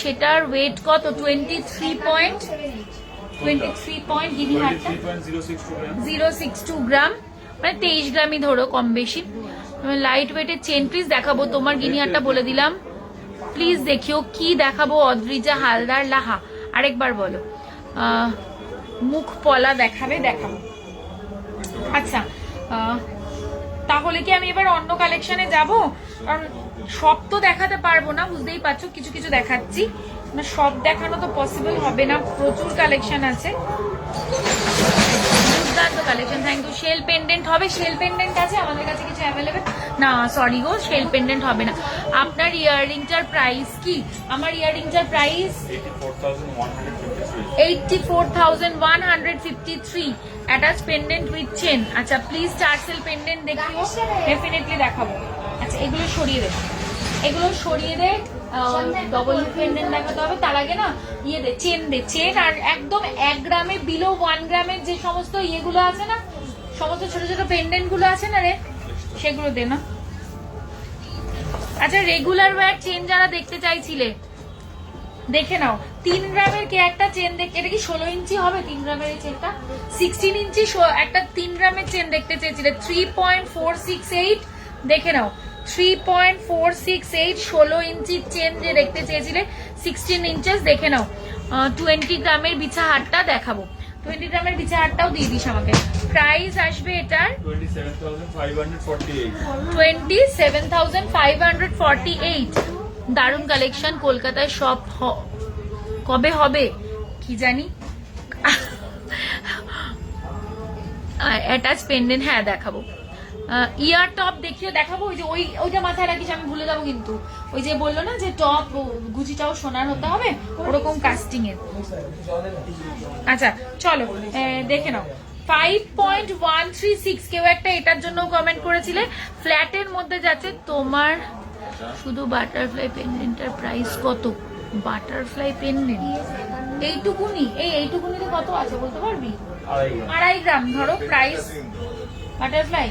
সেটার ওয়েট কত? 23 পয়েন্ট গিনি আটটা 23.062 grams. 062 গ্রাম, মানে 23 গ্রামই ধরো কম বেশি। লাইট ওয়েটের চেন প্লিজ দেখাবো, তোমার গিনি আটটা বলে দিলাম। প্লিজ দেখিও কি দেখাবো, অদ্রিজা হালদার লাহা। আরেকবার বলো, মুখ পলা দেখাবে, দেখাবো। আচ্ছা তাহলে কি আমি এবার অন্য কালেকশনে যাব? কারণ সব তো দেখাতে পারবো না, বুঝতেই পারছো, কিছু কিছু দেখাচ্ছি না, সব দেখানো তো পসিবল হবে না, প্রচুর কালেকশন আছে। দুর্দান্ত collection, thank you. Shell pendant হবে, শেল পেন্ডেন্ট আছে আমাদের কাছে কিছু অ্যাভেলেবেল না, সরি গো, শেল পেন্ডেন্ট হবে না। আপনার ইয়াররিংটার প্রাইস কি? আমার ইয়াররিংটার price 84,153. 84,153। Attach pendant with chain. আচ্ছা প্লিজ টার্সেল পেন্ডেন্ট দেখিও, ডেফিনেটলি দেখাবো। আচ্ছা এগুলো সরিয়ে দে, এগুলো সরিয়ে দে, ডবল পেন্ডেন্ট দেখাতে হবে। তার আগে না ইয়ে দে, চেন দে, চেন। আর একদম 1 গ্রামে বিলো 1 গ্রামের যে সমস্ত ইয়েগুলো আছে না, সমস্ত ছোট ছোট পেন্ডেন্ট গুলো আছে না রে, সেগুলো দে না। আচ্ছা রেগুলার ওয়্যার চেন যারা দেখতে চাইছিলে দেখে নাও, 3 গ্রামের কে একটা চেন দেখতে, এটা কি 16 ইঞ্চি হবে 3 গ্রামের এই চেনটা? 16 ইঞ্চি একটা 3 গ্রামের চেন দেখতে চেয়েছিলে, 3.468 দেখে নাও, 3.468 16 ইঞ্চি চেন যে দেখতে চেয়েছিলে, 16 ইঞ্চেস দেখে নাও। 20 গ্রামের বিছা হারটা দেখাবো, 20 গ্রামের বিছা হারটাও দিয়ে দিস আমাকে। প্রাইস আসবে এটার 27,548. 27,548। দারুণ কালেকশন, কলকাতায় সব কবে হবে কি জানি। অ্যাটাচ পেন্ডেন্ট হ্যাঁ দেখাবো। ইয়ার টপ দেখিও, দেখাবো। ওই যে ওইটা মাথায় রাখিস, আমি ভুলে যাবো কিন্তু। ওই যে বললো না যে টপ গুচিটাও সোনার হতে হবে, ওরকম কাস্টিং এর। আচ্ছা চলো দেখে নাও, 5.136। কেউ একটা এটার জন্য কমেন্ট করেছিলে, ফ্ল্যাটের মধ্যে যাচ্ছে তোমার। শুধু বাটারফ্লাই পেন্ডেন্টের প্রাইস কত? বাটারফ্লাই পেন্ডেন্ট এইটুকুনি, এইটুকুনিতে কত আছে বলতে পারবি? 2.5 গ্রাম ধরো প্রাইস। বাটারফ্লাই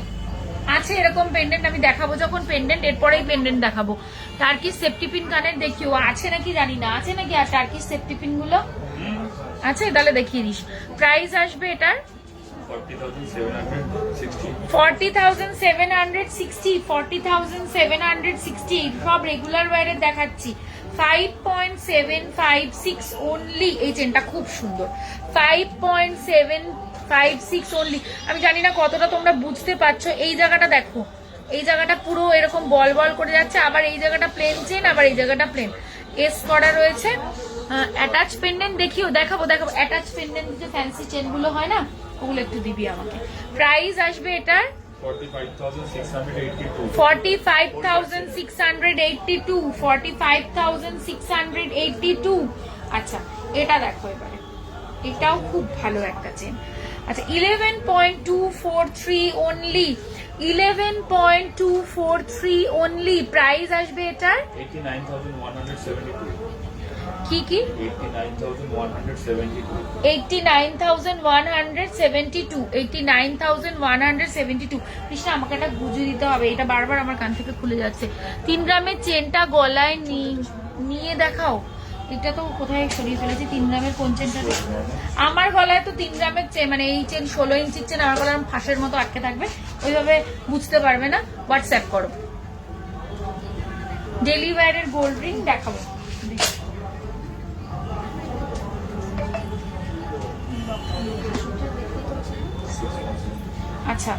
আছে এরকম পেন্ডেন্ট, আমি দেখাবো যখন পেন্ডেন্ট, এরপরেই পেন্ডেন্ট দেখাবো। টার্কিশ সেফটি পিন কানের দেখিও, আছে নাকি জানি না, আছে নাকি আর টার্কিশ সেফটি পিন গুলো আছে? তাহলে দেখিয়ে দিস। প্রাইস আসবে এটার 40,760। 40,760 সব রেগুলার ওয়্যারের দেখাচ্ছি। 5.756 অনলি। এই চেনটা খুব সুন্দর, 5.756 অনলি। আমি জানি না কতটা তোমরা বুঝতে পারছো, এই জায়গাটা দেখো, এই জায়গাটা পুরো এরকম বল বল করে যাচ্ছে, আবার এই জায়গাটা প্লেন চেন, আবার এই জায়গাটা প্লেন এস করা রয়েছে। অ্যাটাচ পেন্ডেন্ট দেখিও, দেখাবো। অ্যাটাচ পেন্ডেন্ট যে ফ্যান্সি চেন গুলো হয় না, ওগুলো একটু দিবি আমাকে। প্রাইস আসবে এটার 45,682. 45,682 45,682 আচ্ছা এটা দেখো এবারে এটাও খুব ভালো একটা চেন আচ্ছা 11.243 অনলি 11.243 অনলি প্রাইস আসবে এটার 89,172. কি কি 89,172. 89,172 89,172 কৃষ্ণা আমাকে একটা গুজু দিতে হবে এটা বারবার আমার কান থেকে খুলে যাচ্ছে 3 গ্রামের চেনটা গলায় নিয়ে দেখাও এটা তো কোথায় সরিয়ে ফেলেছি 3 গ্রামের কোন চেনটা আমার গলায় তো 3 গ্রামের চেন মানে এই চেন 16 ইঞ্চির চেন আমার গলায় ফাঁসের মতো আটকে থাকবে ওইভাবে বুঝতে পারবে না হোয়াটসঅ্যাপ করো ডেলি ওয়্যারের গোল্ড রিং দেখাবো আচ্ছা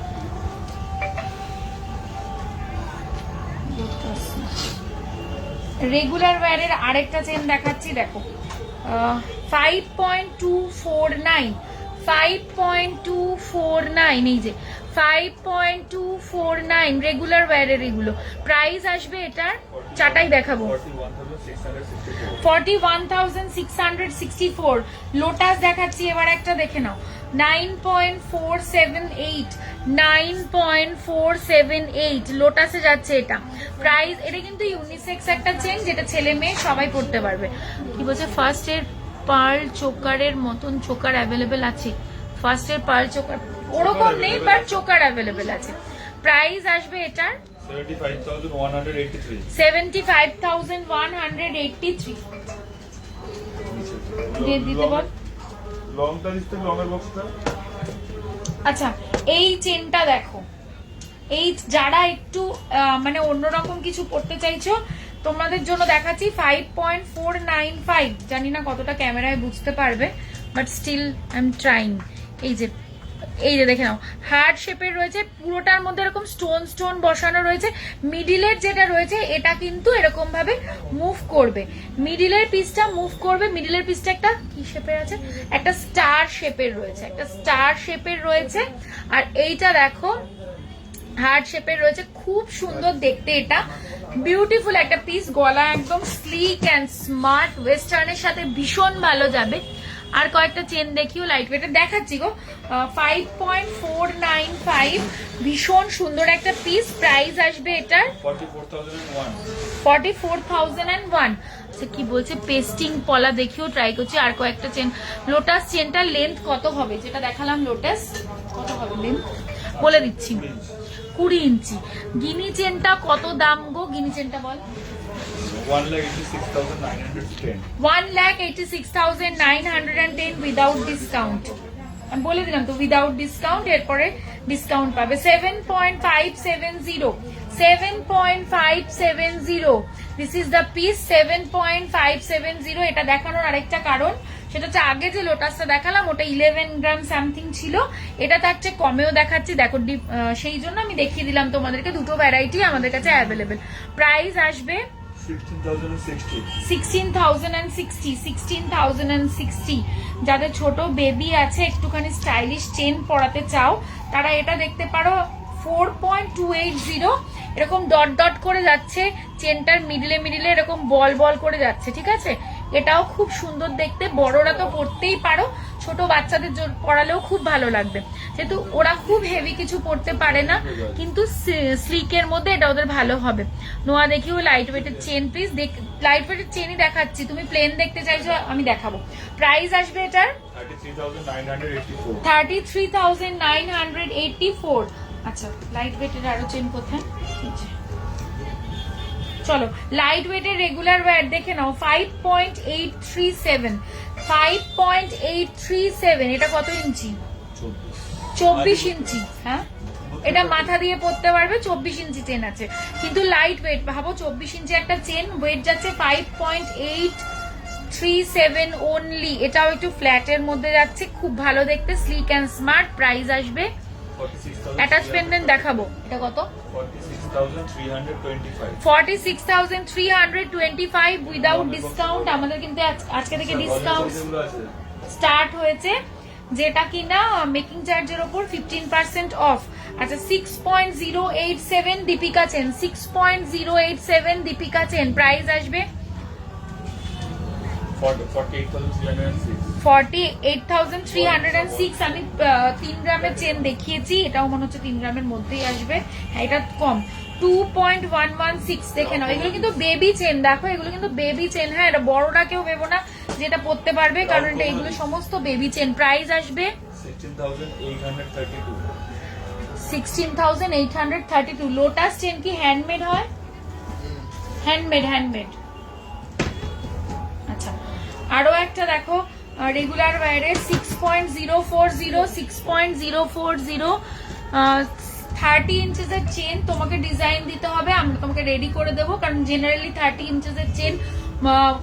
রেগুলার ওয়্যারের আরেকটা চেন দেখাচ্ছি দেখো 5.249 5.249 এই যে 5.249 রেগুলার ওয়্যারের এগুলো প্রাইস আসবে এটার চাটাই দেখাবো 41,664 লোটাস দেখাচ্ছি এবার একটা দেখে নাও 9.478 9.478 লোটাসে যাচ্ছে এটা প্রাইস এটা কিন্তু ইউনিসেক্স একটা চেন যেটা ছেলে মেয়ে সবাই পড়তে পারবে কি বলছে ফার্স্ট এর পার্ল চোকারের মতন চোকার অ্যাভেলেবেল আছে ফার্স্ট এর পার্ল চোকার ওরকম নেই বাট চোকার অ্যাভেলেবেল আছে প্রাইস আসবে এটার 75,183. 75,183 দিতে বল লংটা দিতে লংয়ের বক্সটা আচ্ছা এই চেনটা দেখো এই যারা একটু মানে অন্যরকম কিছু করতে চাইছো তোমাদের জন্য দেখাচ্ছি 5.495 জানি না কতটা ক্যামেরায় বুঝতে পারবে but still I am trying এই যে দেখে নাও হার্ট শেপের রয়েছে পুরোটার মধ্যে এরকম স্টোন স্টোন বসানো রয়েছে মিডিলের যেটা রয়েছে এটা কিন্তু এরকম ভাবে মুভ করবে মিডিলের পিসটা মুভ করবে মিডিলের পিসটা একটা কি শেপের আছে একটা স্টার শেপের রয়েছে আর এইটা দেখো হার্ট শেপের রয়েছে খুব সুন্দর দেখতে এটা বিউটিফুল একটা পিস গলা একদম স্লিক অ্যান্ড স্মার্ট ওয়েস্টার্নের সাথে ভীষণ ভালো যাবে আর কয়েকটা চেন দেখিও লাইট ওয়েটের দেখাচ্ছি গো 5.495 ভীষণ সুন্দর একটা পিস প্রাইস আসবে এটার 44,001 আচ্ছা কি বলছে পেস্টিং পলা দেখিও ট্রাই করছি আর কয়েকটা চেন লোটাস চেনটার লেন্থ কত হবে যেটা দেখালাম লোটাস কত হবে লেন্থ বলে দিচ্ছি 20 ইঞ্চি গিনি চেনটা কত দাম গো গিনি চেনটা বল 1,86,910. 1,86,910 উইদাউট ডিসকাউন্ট আমি বলে দিলাম তো উইদাউট ডিসকাউন্ট এরপরে ডিসকাউন্ট পাবে 7.570 দিস ইজ দ্য পিস 7.570 এটা দেখানোর আরেকটা কারণ সেটা হচ্ছে আগে যে লোটাসটা দেখালাম ওটা 11 গ্রাম সামথিং ছিল এটা তার চেয়ে কমেও দেখাচ্ছি দেখো সেই জন্য আমি দেখিয়ে দিলাম তোমাদেরকে দুটো ভ্যারাইটি আমাদের কাছে অ্যাভেলেবেল প্রাইস আসবে 16,060 যাদের ছোট বেবি আছে একটুখানি স্টাইলিশ চেন পরাতে চাও তারা এটা দেখতে পারো 4.280 এরকম ডট ডট করে যাচ্ছে চেনটার মিডলে এরকম বল বল করে যাচ্ছে ঠিক আছে এটাও খুব সুন্দর দেখতে বড়রা তো পরতেই পারো ছোট বাচ্চাদের পরালেও খুব ভালো লাগবে যেহেতু ওরা খুব হেভি কিছু পরতে পারে না কিন্তু স্লিকের মধ্যে এটা ওদের ভালো হবে নোয়া দেখিও লাইট ওয়েটের চেন প্লিজ লাইট ওয়েটের চেনই দেখাচ্ছি তুমি প্লেন দেখতে চাইছো আমি দেখাবো প্রাইস আসবে এটার 33,984 আচ্ছা লাইট ওয়েটের আরো চেন কোথায় চলো লাইট ওয়েটের রেগুলার ওয়্যার দেখে নাও 5.837 এটা কত ইঞ্চি 24 ইঞ্চি হ্যাঁ এটা মাথা দিয়ে পরতে পারবে 24 ইঞ্চি চেন আছে কিন্তু লাইট ওয়েট ভাবো 24 ইঞ্চি একটা চেন ওয়েট যাচ্ছে 5.837 অনলি এটাও একটু ফ্ল্যাটের মধ্যে যাচ্ছে খুব ভালো দেখতে স্লিক অ্যান্ড স্মার্ট প্রাইস আসবে অ্যাটাচ পেন্ডেন্ট দেখাবো এটা কত 46,325 উইদাউট ডিসকাউন্ট আমাদের কিন্তু আজকে থেকে ডিসকাউন্ট স্টার্ট হয়েছে যেটা কিনা মেকিং চার্জের ওপর 15% অফ। আচ্ছা 6.087 Deepika chain, 6.087 Deepika chain, price আসবে 48,306। আমি 3 গ্রামের চেন দেখিয়েছি, এটাও মনে হচ্ছে 3 গ্রামের মধ্যেই আসবে। হ্যাঁ এটা কম, 2.116 দেখে নাও। এগুলো কিন্তু বেবি চেন, দেখো এগুলো কিন্তু বেবি চেন। হ্যাঁ এটা বড়রা কেউ ভেবো না যেটা পড়তে পারবে, কারণ এটা এগুলো সমস্ত বেবি চেন। প্রাইস আসবে 16,832। লোটাস চেন কি হ্যান্ডমেড হয়? হ্যান্ডমেড। আচ্ছা আরো একটা দেখো রেগুলার ওয়্যারে 6.040 30 ইঞ্চেসের চেন। তোমাকে ডিজাইন দিতে হবে, আমরা তোমাকে রেডি করে দেবো, কারণ জেনারেলি 30 ইঞ্চেসের চেন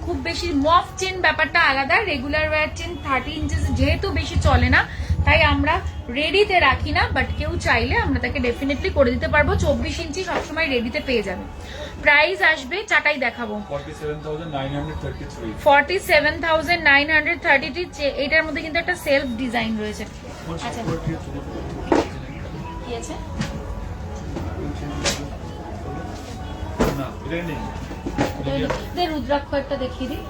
খুব বেশি মফ চেন ব্যাপারটা আলাদা। রেগুলার ওয়্যার চেন 30 ইঞ্চেস যেহেতু বেশি চলে না, তাই আমরা রেডিতে রাখি না, বাট কেউ চাইলে আমরা তাকে ডেফিনেটলি করে দিতে পারবো। 24 ইঞ্চি সবসময় রেডিতে পেয়ে যাবে। প্রাইস আসবে, চাটাই দেখাবো, 47,930। এটার মধ্যে কিন্তু একটা সেলফ ডিজাইন রয়েছে। আচ্ছা কি আছে? রুদ্রাক্ষ একটা দেখিয়ে দিই।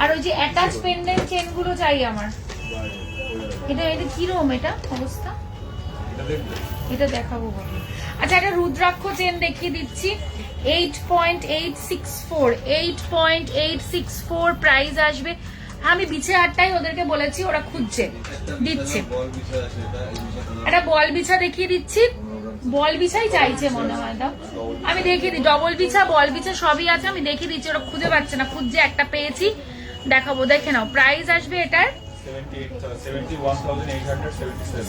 আর ওই যে অ্যাটাচ পেন্ডেন্ট চেন গুলো চাই আমার। এটা কিরকম এটা অবস্থা? এটা দেখাবো বলো। আচ্ছা একটা রুদ্রাক্ষ চেন দেখিয়ে দিচ্ছি, 8.864 প্রাইস আসবে। আমি বিছে হাটটাই ওদেরকে বলেছি, ওরা খুঁজছে দিচ্ছে। একটা বল বিছা দেখিয়ে দিচ্ছি, বল বিছাই চাইছে মনে হয়। দাও আমি দেখিয়ে দিই, ডবল বিছা বল বিছা সবই আছে, আমি দেখিয়ে দিচ্ছি। ওরা খুঁজে পাচ্ছে না, খুঁজছে, একটা পেয়েছি, দেখাবো, দেখে নাও। প্রাইস আসবে এটার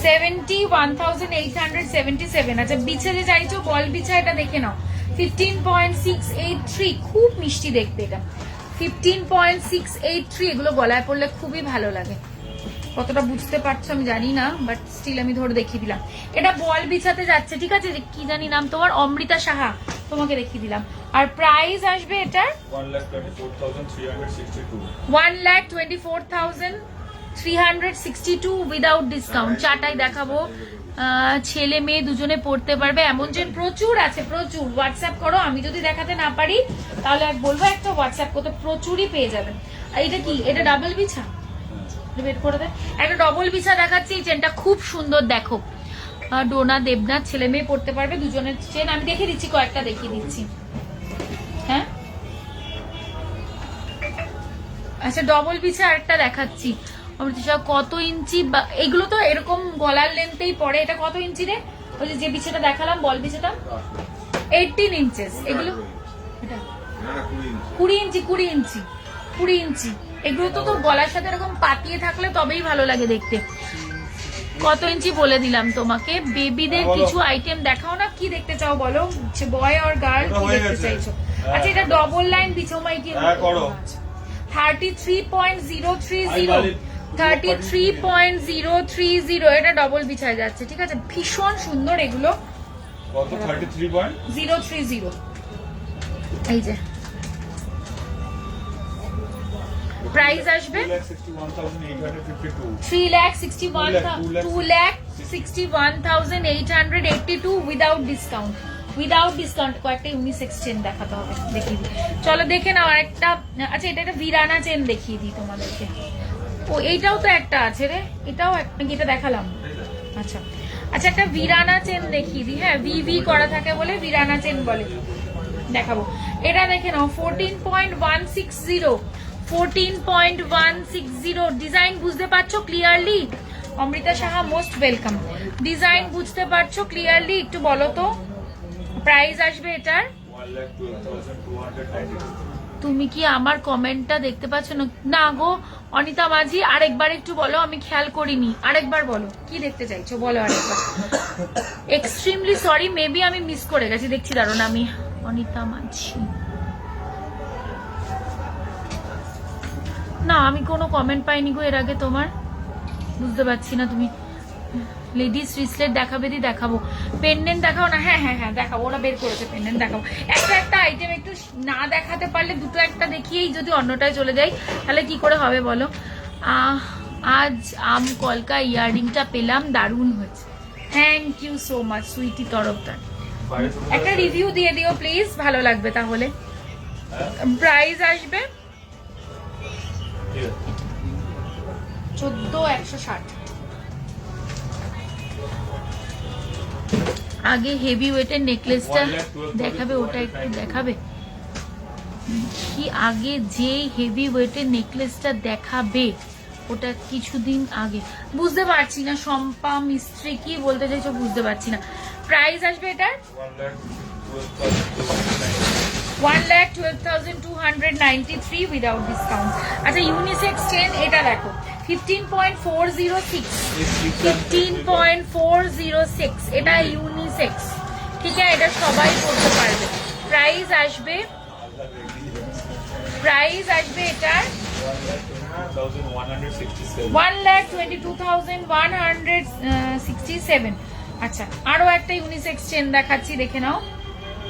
71,877। আচ্ছা বিছে যে চাইছো বল বিছা, এটা দেখে নাও, 15.683, খুব মিষ্টি দেখতে এটা, 15.683। এগুলো গলায় পড়লে খুবই ভালো লাগে। কতটা বুঝতে পারছো আমি জানি না, বাট স্টিল আমি ধরে দেখিয়ে দিলাম। এটা বল বিছাতে যাচ্ছে, ঠিক আছে? কি জানি নাম তোমার, অমৃতা সাহা, তোমাকে দেখিয়ে দিলাম। আর প্রাইস আসবে এটার 1,24,362 উইদাউট ডিসকাউন্ট। চাটাই দেখাবো, ছেলে মেয়ে দুজনে পড়তে পারবে এমন চেন প্রচুর আছে, প্রচুর। হোয়াটসঅ্যাপ করো, আমি যদি দেখাতে না পারি তাহলে বলবো একটা হোয়াটসঅ্যাপ করতে, প্রচুরই পেয়ে যাবেন। আর এটা কি? এটা ডাবল বিছা, বের করে দেয়। একটা ডবল বিছা দেখাচ্ছি, এই চেনটা খুব সুন্দর, দেখো। ডোনা দেবনাথ, ছেলে মেয়ে পড়তে পারবে দুজনের চেন। আমি দেখিয়ে দিচ্ছি, কয়েকটা দেখিয়ে দিচ্ছি। হ্যাঁ আচ্ছা ডবল বিছা আরেকটা দেখাচ্ছি। অমৃতা কত ইঞ্চি? এগুলো তো এরকম গলার লেন্থেই পড়ে। এটা কত ইঞ্চি রে? ওই যে বিছাটা দেখালাম বল বিছাটা, 18 ইঞ্চেস। এগুলো 20 ইঞ্চি। এগুলো তো গলার সাথে এরকম পাতিয়ে থাকলে তবেই ভালো লাগে দেখতে। কত ইঞ্চি বলে দিলাম তোমাকে। বেবিদের কিছু আইটেম দেখাও না, কি দেখতে চাও বলো, বয় আর গার্ল কি দেখতে চাইছো? আচ্ছা এটা ডবল লাইন বিছো মাইকি, 33.030, এটা ডবল বিছায় যাচ্ছে, ঠিক আছে? ভীষণ সুন্দর এগুলো। কত? 33.030। এই যে প্রাইস আসবে 2,61,882 উইদাউট ডিসকাউন্ট। কয়েকটা ইউনিসেক্স চেন দেখাতে হবে, দেখিয়ে দিই। চলো দেখে নাও আরেকটা। আচ্ছা এটা একটা ভিরানা চেন দেখিয়ে দিই তোমাদেরকে। ও এইটাও তো একটা আছে রে, এটাও একটা, এটা দেখালাম। আচ্ছা একটা ভিরানা চেন দেখিয়ে দিই। হ্যাঁ ভি করা থাকে বলে ভিরানা চেন বলে, দেখাবো। এটা দেখে নাও, 14.160। ডিজাইন বুঝতে পারছো clearly? Amrita Saha most welcome. Design বুঝতে পারছো ক্লিয়ারলি? একটু বলো তো প্রাইস আসবে এটার। 1,12,290। তুমি কি আমার কমেন্টটা দেখতে পাচ্ছ না? না গো অনিতা মাঝি, আরেকবার একটু বলো, আমি খেয়াল করিনি। আরেকবার বলো কি দেখতে চাইছো, বলো আরেকবার। এক্সট্রিমলি সরি, মেবি আমি মিস করে গেছি, দেখছি দাঁড়ান আমি। অনিতা মাঝি, না আমি কোনো কমেন্ট পাইনি গো এর আগে তোমার, বুঝতে পারছি না। তুমি লেডিস রিসলেট দেখাবে? দেখাবো। পেন্ডেন্ট দেখাও না? হ্যাঁ দেখাবো, ওরা বের করেছে পেন্ডেন্ট, দেখাবো। একটা আইটেম একটু না দেখাতে পারলে দুটো একটা দেখিয়েই যদি অন্যটায় চলে যাই তাহলে কি করে হবে বলো। আজ আম কলকা ইয়াররিংটা পেলাম, দারুণ হয়েছে, thank you so much Sweety Tarafdar. একটা রিভিউ দিয়ে দিও প্লিজ, ভালো লাগবে তাহলে। প্রাইস আসবে 14,160। আগে হেভি ওয়েটের নেকলেসটা দেখাবে, ওটা একটু দেখাবে কি? আগে যে হেভি ওয়েটের নেকলেসটা দেখাবে ওটা কিছুদিন আগে, বুঝতে পারছি না শম্পা মিস্ত্রি কি বলতে চাইছো, বুঝতে পারছি না। প্রাইস আসবে এটার 1,12,293 উইদাউট ডিসকাউন্ট। আচ্ছা ইউনিসেক্স চেন এটা দেখো 15.406, 15.406 এটা ইউনিসেক্স, ঠিক আছে, এটা সবাই পড়তে পারবে। প্রাইস আসবে এটার 1,22,167। আচ্ছা আরো একটা ইউনিসেক্স চেন দেখাচ্ছি, দেখে নাও,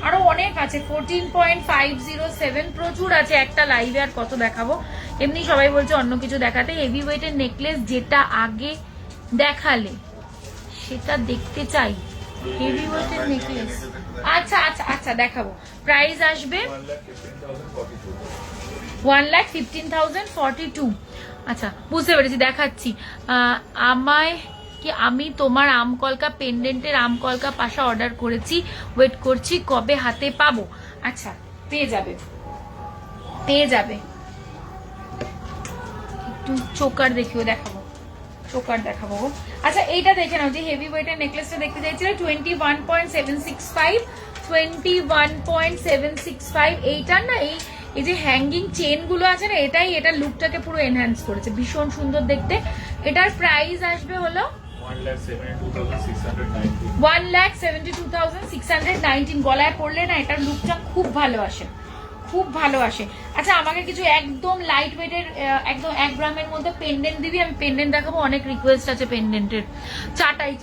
আরো অনেক আছে। 14.507 প্রচুর আছে, একটা লাইভে আর কত দেখাবো। এমনি সবাই বলছে অন্য কিছু দেখাতে। হেভি ওয়েটের নেকলেস যেটা আগে দেখালে সেটা দেখতে চাই। হেভি ওয়েটের নেকলেস আচ্ছা আচ্ছা আচ্ছা দেখাবো। প্রাইস আসবে 1,15,042। আচ্ছা বুঝতে পেরেছি, দেখাচ্ছি। আমি তোমার আমকলকা পেন্ডেন্টের আমকলকা পাশা অর্ডার করেছি, ওয়েট করছি কবে হাতে পাবো। আচ্ছা পেয়ে যাবে একটু চোকার দেখাবো গো। আচ্ছা এইটা দেখে নাও, যে হেভি ওয়েটের নেকলেসটা দেখতে চাইছিল 21.765 এইটার না এই যে হ্যাঙ্গিং চেন গুলো আছে না, এটা লুকটাকে পুরো এনহ্যান্স করেছে, ভীষণ সুন্দর দেখতে। এটার প্রাইস আসবে হলো 1,72,619। গলায় পড়লে না এটার লুকটা খুব ভালো আসে। আচ্ছা আমাকে কিছু একদম লাইট ওয়েটের একদম 1 গ্রামের মধ্যে পেন্ডেন্ট দিবি, আমি পেন্ডেন্ট দেখাবো, অনেক রিকোয়েস্ট আছে পেন্ডেন্টের। চাটাই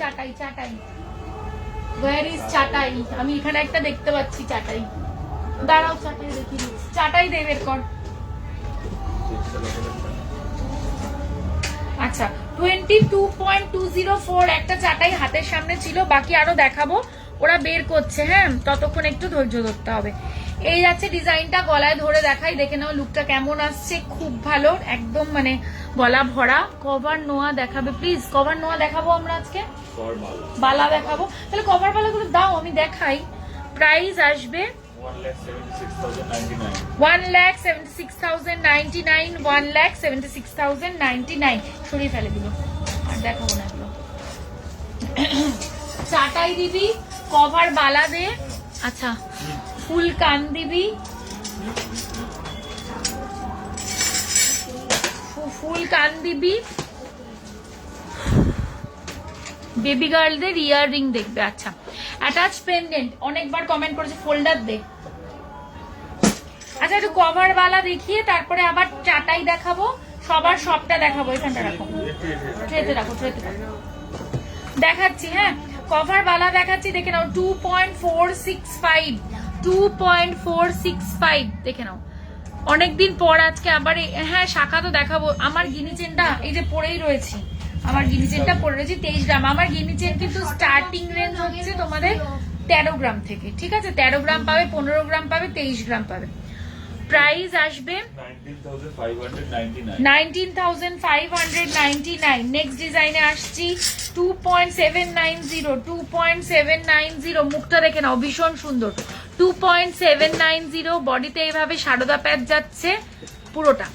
ওয়্যার ইজ চাটাই? আমি এখানে একটা দেখতে পাচ্ছি চাটাই, দাঁড়াও চাটাই দেখি, চাটাই দে বের কর। আচ্ছা 22.204 একটা চাটাই হাতের সামনে ছিল, বাকি আরো দেখাবো, ওরা বের করছে, হ্যাঁ ততক্ষণ একটু ধৈর্য ধরতে হবে। এই যাচ্ছে ডিজাইনটা, গলায় ধরে দেখাই, দেখে নাও লুকটা কেমন আসছে, খুব ভালো, একদম মানে গলা ভরা। কভার নোয়া দেখাবে প্লিজ, কভার নোয়া দেখাবো আমরা আজকে, বালা দেখাবো, তাহলে কভার বালাগুলো দাও আমি দেখাই। প্রাইস আসবে 1,76,099, 1,76,099। সরিয়ে ফেলে দিল, আর দেখাবো না এগুলো। চাটাই দিবি, কভার বালা দে, আচ্ছা ফুল কান দিবি, বেবি গার্লদের ইয়ার রিং দেখবে। আচ্ছা অ্যাটাচ পেন্ডেন্ট অনেকবার কমেন্ট করেছে, ফোল্ডার দে। আচ্ছা একটু কভার বালা দেখিয়ে তারপরে আবার চাটাই দেখাবো, সবটা দেখাবো। এখানটা রাখো, ট্রেতে রাখো। দেখাচ্ছি, হ্যাঁ কভার বালা দেখাচ্ছি, দেখে নাও 2.465 দেখে নাও। অনেকদিন পর আজকে আবার হ্যাঁ শাখা তো দেখাবো। আমার গিনি চেনটা এই যে পরেই রয়েছি, 23 গ্রাম। আমার গিনি চেন কিন্তু স্টার্টিং রেঞ্জ হচ্ছে তোমাদের 13 গ্রাম থেকে, ঠিক আছে, 13 গ্রাম পাবে, 15 গ্রাম পাবে, 23 গ্রাম পাবে। প্রাইস আসবে 19,599। নেক্সট ডিজাইনে আসছি 2.790, মুখটা দেখে নাও, ভীষণ সুন্দর। 2.790 বডিতে এইভাবে সারদা প্যাচ যাচ্ছে পুরোটা,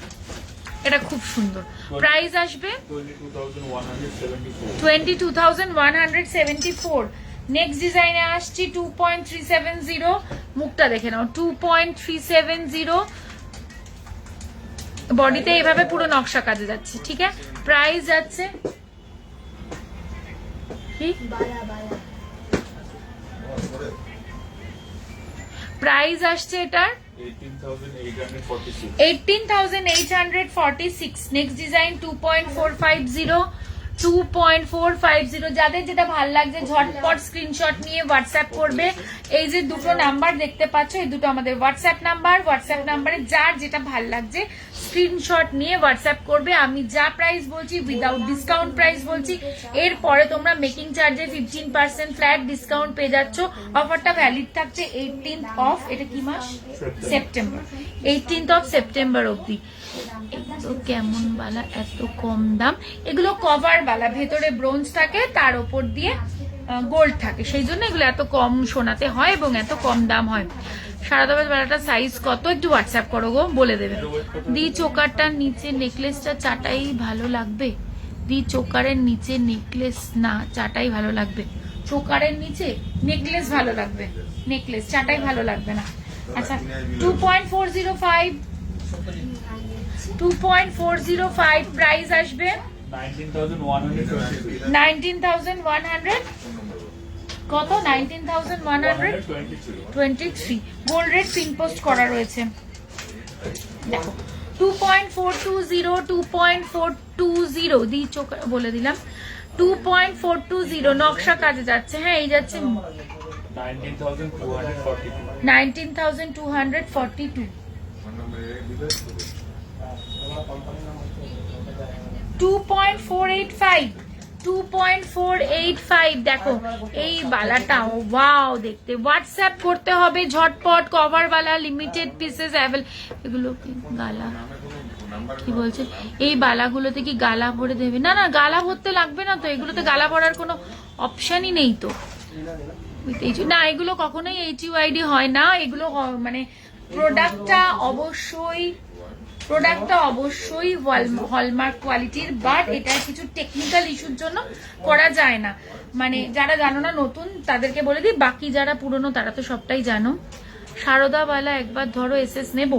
এটা খুব সুন্দর। প্রাইস আসবে 22,174। নেক্সট ডিজাইনে আসছি 2.370, মুখটা দেখে নাও, 2.370 বডিতে এইভাবে পুরো নকশা কাজে যাচ্ছে, ঠিক আছে। প্রাইস যাচ্ছে প্রাইস আসছে এটার 18,846। Next design 2.450, 2.450। যাদের যেটা ভাল লাগছে ঝটপট স্ক্রিনশট নিয়ে হোয়াটসঅ্যাপ করবে। এই যে দুটো নাম্বার দেখতে পাচ্ছ, এই দুটো আমাদের হোয়াটসঅ্যাপ নাম্বার। হোয়াটসঅ্যাপ নাম্বারে যার যেটা ভাল লাগছে স্ক্রিনশট নিয়ে হোয়াটসঅ্যাপ করবে। আমি যা প্রাইস বলছি উইদাউট ডিসকাউন্ট প্রাইস বলছি। এরপরে তোমরা মেকিং চার্জে 15% ফ্ল্যাট ডিসকাউন্ট পেয়ে যাচ্ছ। অফারটা ভ্যালিড থাকছে 18th অফ, এটা কি মাস? সেপ্টেম্বর। 18th অফ সেপ্টেম্বর অবধি। এগুলো কেমন বালা, এত কম দাম? এগুলো কভার বালা, ভেতরে ব্রোঞ্জ থাকে, তার উপর দিয়ে গোল্ড থাকে, সেই জন্য এগুলো এত কম সোনাতে হয় এবং এত কম দাম হয়। সারাদাবাদ বালাটা সাইজ কত একটু হোয়াটসঅ্যাপ করো গো, বলে দেবে। দি চোকারটার নিচে নেকলেসটা চাটাই ভালো লাগবে। দি চোকারের নিচে নেকলেস না চাটাই ভালো লাগবে। চোকারের নিচে নেকলেস ভালো লাগবে, নেকলেস চাটাই ভালো লাগবে না। আচ্ছা 2.405 2.405 প্রাইস আসবে 19,100। কত? 19,123। গোল্ড রেট পিন পোস্ট করা রয়েছে। দেখো 2.420 2.420 দি চোখ বলে দিলাম। 2.420 নকশা কাজে যাচ্ছে। হ্যাঁ এই যাচ্ছে 19,242। 2.485 দেখো এই বালাটা, ওয়াও দেখতে। হোয়াটসঅ্যাপ করতে হবে ঝটপট। কভার বালা, লিমিটেড পিসেস অ্যাভেল। এগুলো কি গালা? কি বলছে? এই বালাগুলোতে কি গালা ভরে দেবে? না না, গালা ভরতে লাগবে না তো, এগুলোতে গালা ভরার কোনো অপশনই নেই তো। না এগুলো কখনোই HUID হয় না। এগুলো মানে প্রোডাক্টটা অবশ্যই হলমার্ক কোয়ালিটির, বাট এটা কিছু টেকনিক্যাল ইস্যুর জন্য করা যায় না। মানে যারা জানো না নতুন তাদেরকে বলে দিই, বাকি যারা পুরনো তারা তো সবটাই জানো। সারদা বালা একবার ধরো, SS নেব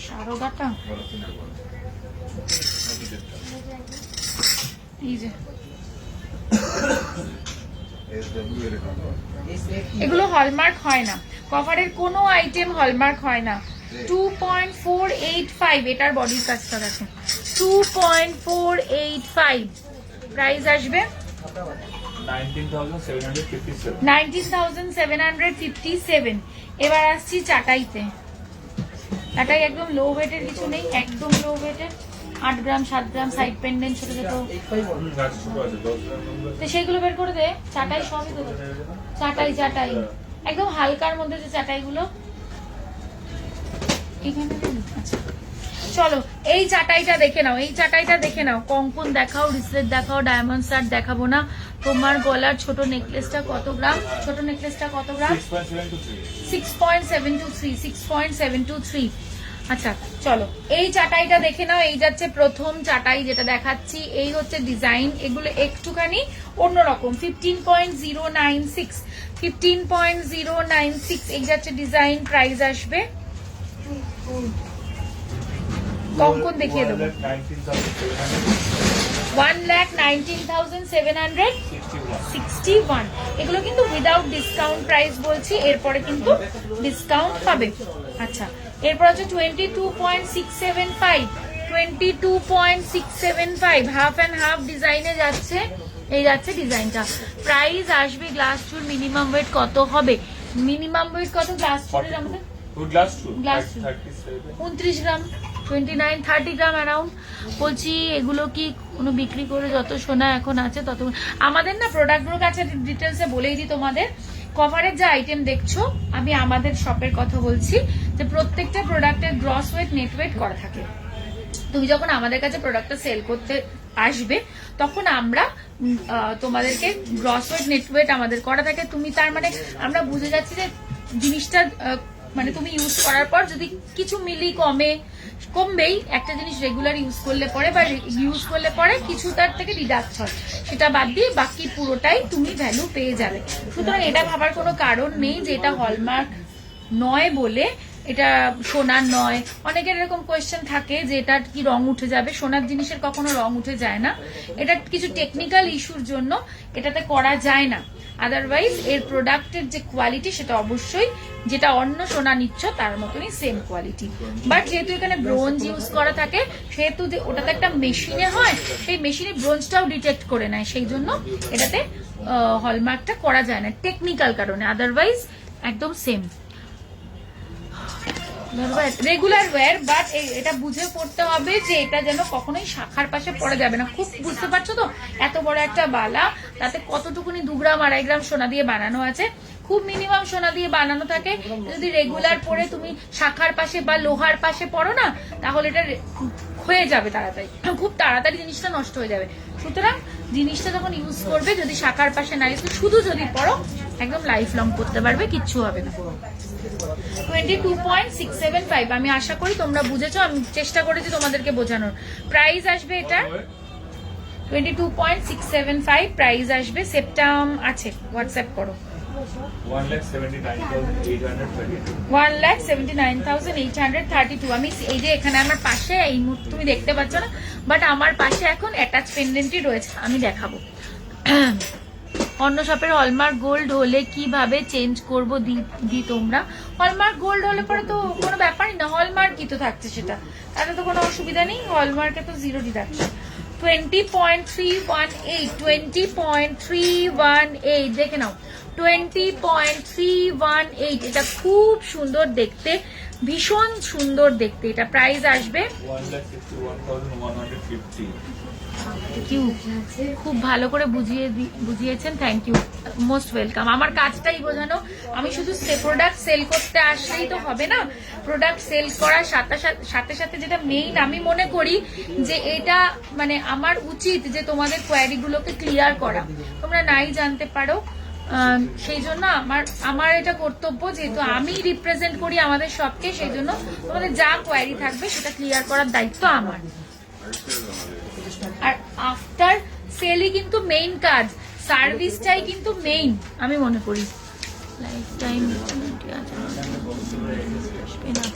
সারদাটা। এই যে এগুলো হলমার্ক হয় না, কভারের কোনো আইটেম হলমার্ক হয় না। 2.485 এটার বডির কাজটা দেখো। 2.485 প্রাইস আসবে 19,757। এবার আসছি চাটাইতে। চাটাই একদম লো ওয়েটের কিছু নেই, একদম লো ওয়েটের। 8 গ্রাম 7 গ্রাম সাইড পেন্ডেন্ট ছোট ছোট, তো সেগুলো বের করে দে। চাটাই সবই তো চাটাই একদম হালকার মধ্যে যে চাটাইগুলো এখানে। আচ্ছা চলো এই চাটাইটা দেখে নাও, এই চাটাইটা দেখে নাও। কঙ্কন দেখাও, রিসলেট দেখাও, ডায়মন্ড স্টাড দেখাবো না। তোমার গলার ছোট নেকলেসটা কত গ্রাম? ছোট নেকলেসটা কত গ্রাম? 6.723। আচ্ছা চলো এই চাটাইটা দেখে নাও। এই যাচ্ছে প্রথম চাটাই যেটা দেখাচ্ছি, এই হচ্ছে ডিজাইন। এগুলো একটুখানি অন্যরকম। 15.096 এই যাচ্ছে ডিজাইন। প্রাইস আসবে কঙ্কন দেখিয়ে দেবো 1,19,761। এগুলো কিন্তু উইদাউট ডিসকাউন্ট প্রাইস বলছি, এরপরে কিন্তু ডিসকাউন্ট পাবে। আচ্ছা এরপর হচ্ছে 22.675 হাফ অ্যান্ড হাফ ডিজাইনে যাচ্ছে। এই যাচ্ছে ডিজাইনটা। প্রাইস আসবে গ্লাস চুল মিনিমাম ওয়েট কত হবে? মিনিমাম ওয়েট কত গ্লাস চুলের আমাদের? গ্লাস চুল 29 গ্রাম, 29-30 গ্রাম অ্যারাউন্ড। বলছি এগুলো কি কোনো বিক্রি করে যত সোনা এখন আছে তত আমাদের না প্রোডাক্টগুলোর কাছে ডিটেলসে বলেই দিই তোমাদের। কভারের যে আইটেম দেখছো, আমি আমাদের শপের কথা বলছি, যে প্রত্যেকটা প্রোডাক্টের গ্রস ওয়েট নেট ওয়েট করা থাকে। তুমি যখন আমাদের কাছে প্রোডাক্টটা সেল করতে আসবে তখন আমরা তোমাদেরকে গ্রস ওয়েট নেট ওয়েট আমাদের করা থাকে। তুমি তার মানে আমরা বুঝে যাচ্ছি যে জিনিসটা মানে তুমি ইউজ করার পর যদি কিছু মিলি কমবেই। একটা জিনিস রেগুলার ইউজ করলে পরে বা ইউজ করলে পরে কিছু তার থেকে ডিডাক্ট হয়, সেটা বাদ দিয়ে বাকি পুরোটাই তুমি ভ্যালু পেয়ে যাবে। সুতরাং এটা ভাবার কোনো কারণ নেই যে এটা হলমার্ক নয় বলে এটা সোনার নয়। অনেকের এরকম কোয়েশ্চেন থাকে যে এটা কি রং উঠে যাবে। সোনার জিনিসের কখনো রং উঠে যায় না, এটা কিছু টেকনিক্যাল ইস্যুর জন্য এটাতে করা যায় না। আদারওয়াইজ এর প্রোডাক্টের যে কোয়ালিটি সেটা অবশ্যই যেটা অন্য সোনা নিচ্ছ তার মতনই সেম কোয়ালিটি। বাট যেহেতু এখানে ব্রোঞ্জ ইউজ করা থাকে সেহেতু ওটাতে একটা মেশিনে হয়, সেই মেশিনে ব্রোঞ্জটাও ডিটেক্ট করে নেয়, সেই জন্য এটাতে হলমার্কটা করা যায় না টেকনিক্যাল কারণে। আদারওয়াইজ একদম সেম রেগুলার ওয়্যার। বাট এটা বুঝে পড়তে হবে যে এটা যেন কখনোই শাখার পাশে পড়ে যাবে না। খুব বুঝতে পারছো তো, এত বড় একটা বালা, তাতে কতটুকুনি 2 গ্রাম 2.5 গ্রাম সোনা দিয়ে বানানো আছে, খুব মিনিমাম সোনা দিয়ে বানানো থাকে। যদি রেগুলার পরে তুমি শাখার পাশে বা লোহার পাশে পড়ো না, তাহলে এটা হয়ে যাবে তাড়াতাড়ি, খুব তাড়াতাড়ি জিনিসটা নষ্ট হয়ে যাবে। সুতরাং জিনিসটা যখন ইউজ করবে, যদি শাখার পাশে না ইউজ, শুধু যদি পড়ো, একদম লাইফ লং করতে পারবে, কিচ্ছু হবে না। 22.675 আমি আশা করি তোমরা বুঝেছো, আমি চেষ্টা করেছি তোমাদেরকে বোঝানোর। প্রাইস আসবে এটা 22.675 প্রাইস আসবে। সেপ্টাম আছে, হোয়াটসঅ্যাপ করো। 1,79,832 আমি এই যে এখানে আমার পাশে, এই মুহূর্তে তুমি দেখতে পাচ্ছ না, বাট আমার পাশে এখন অ্যাটাচ পেন্ডেন্টই রয়েছে, আমি দেখাবো। অন্য শপের হলমার্ক গোল্ড হলে কিভাবে চেঞ্জ করবো দি তোমরা? হলমার্ক গোল্ড হলে পরে তো কোনো ব্যাপারই না, হলমার্কই তো থাকছে, সেটা তাতে তো কোনো অসুবিধা নেই। হলমার্কে তো 0 ডিডাকশন। 20.318 20.318 দেখে নাও, 20.318 এটা খুব সুন্দর দেখতে, ভীষণ সুন্দর দেখতে। এটা প্রাইস আসবে 1,61,150। খুব ভালো করে বুঝিয়েছেন, থ্যাংক ইউ, মোস্ট ওয়েলকাম। আমার কাজটাই বোঝানো, আমি শুধু প্রোডাক্ট সেল করতে আসলেই তো হবে না, প্রোডাক্ট সেল করার সাথে সাথে যেটা মেইন আমি মনে করি যে এটা মানে আমার উচিত যে তোমাদের কোয়ারিগুলোকে ক্লিয়ার করা, তোমরা নাই জানতে পারো, সেই জন্য আমার এটা কর্তব্য, যেহেতু আমি রিপ্রেজেন্ট করি আমাদের শপকে, সেই জন্য তোমাদের যা কোয়ারি থাকবে সেটা ক্লিয়ার করার দায়িত্ব আমার। আর আফটার সেলই কিন্তু মেইন কাজ, সার্ভিসটাই কিন্তু মেইন আমি মনে করি। লাইফ টাইম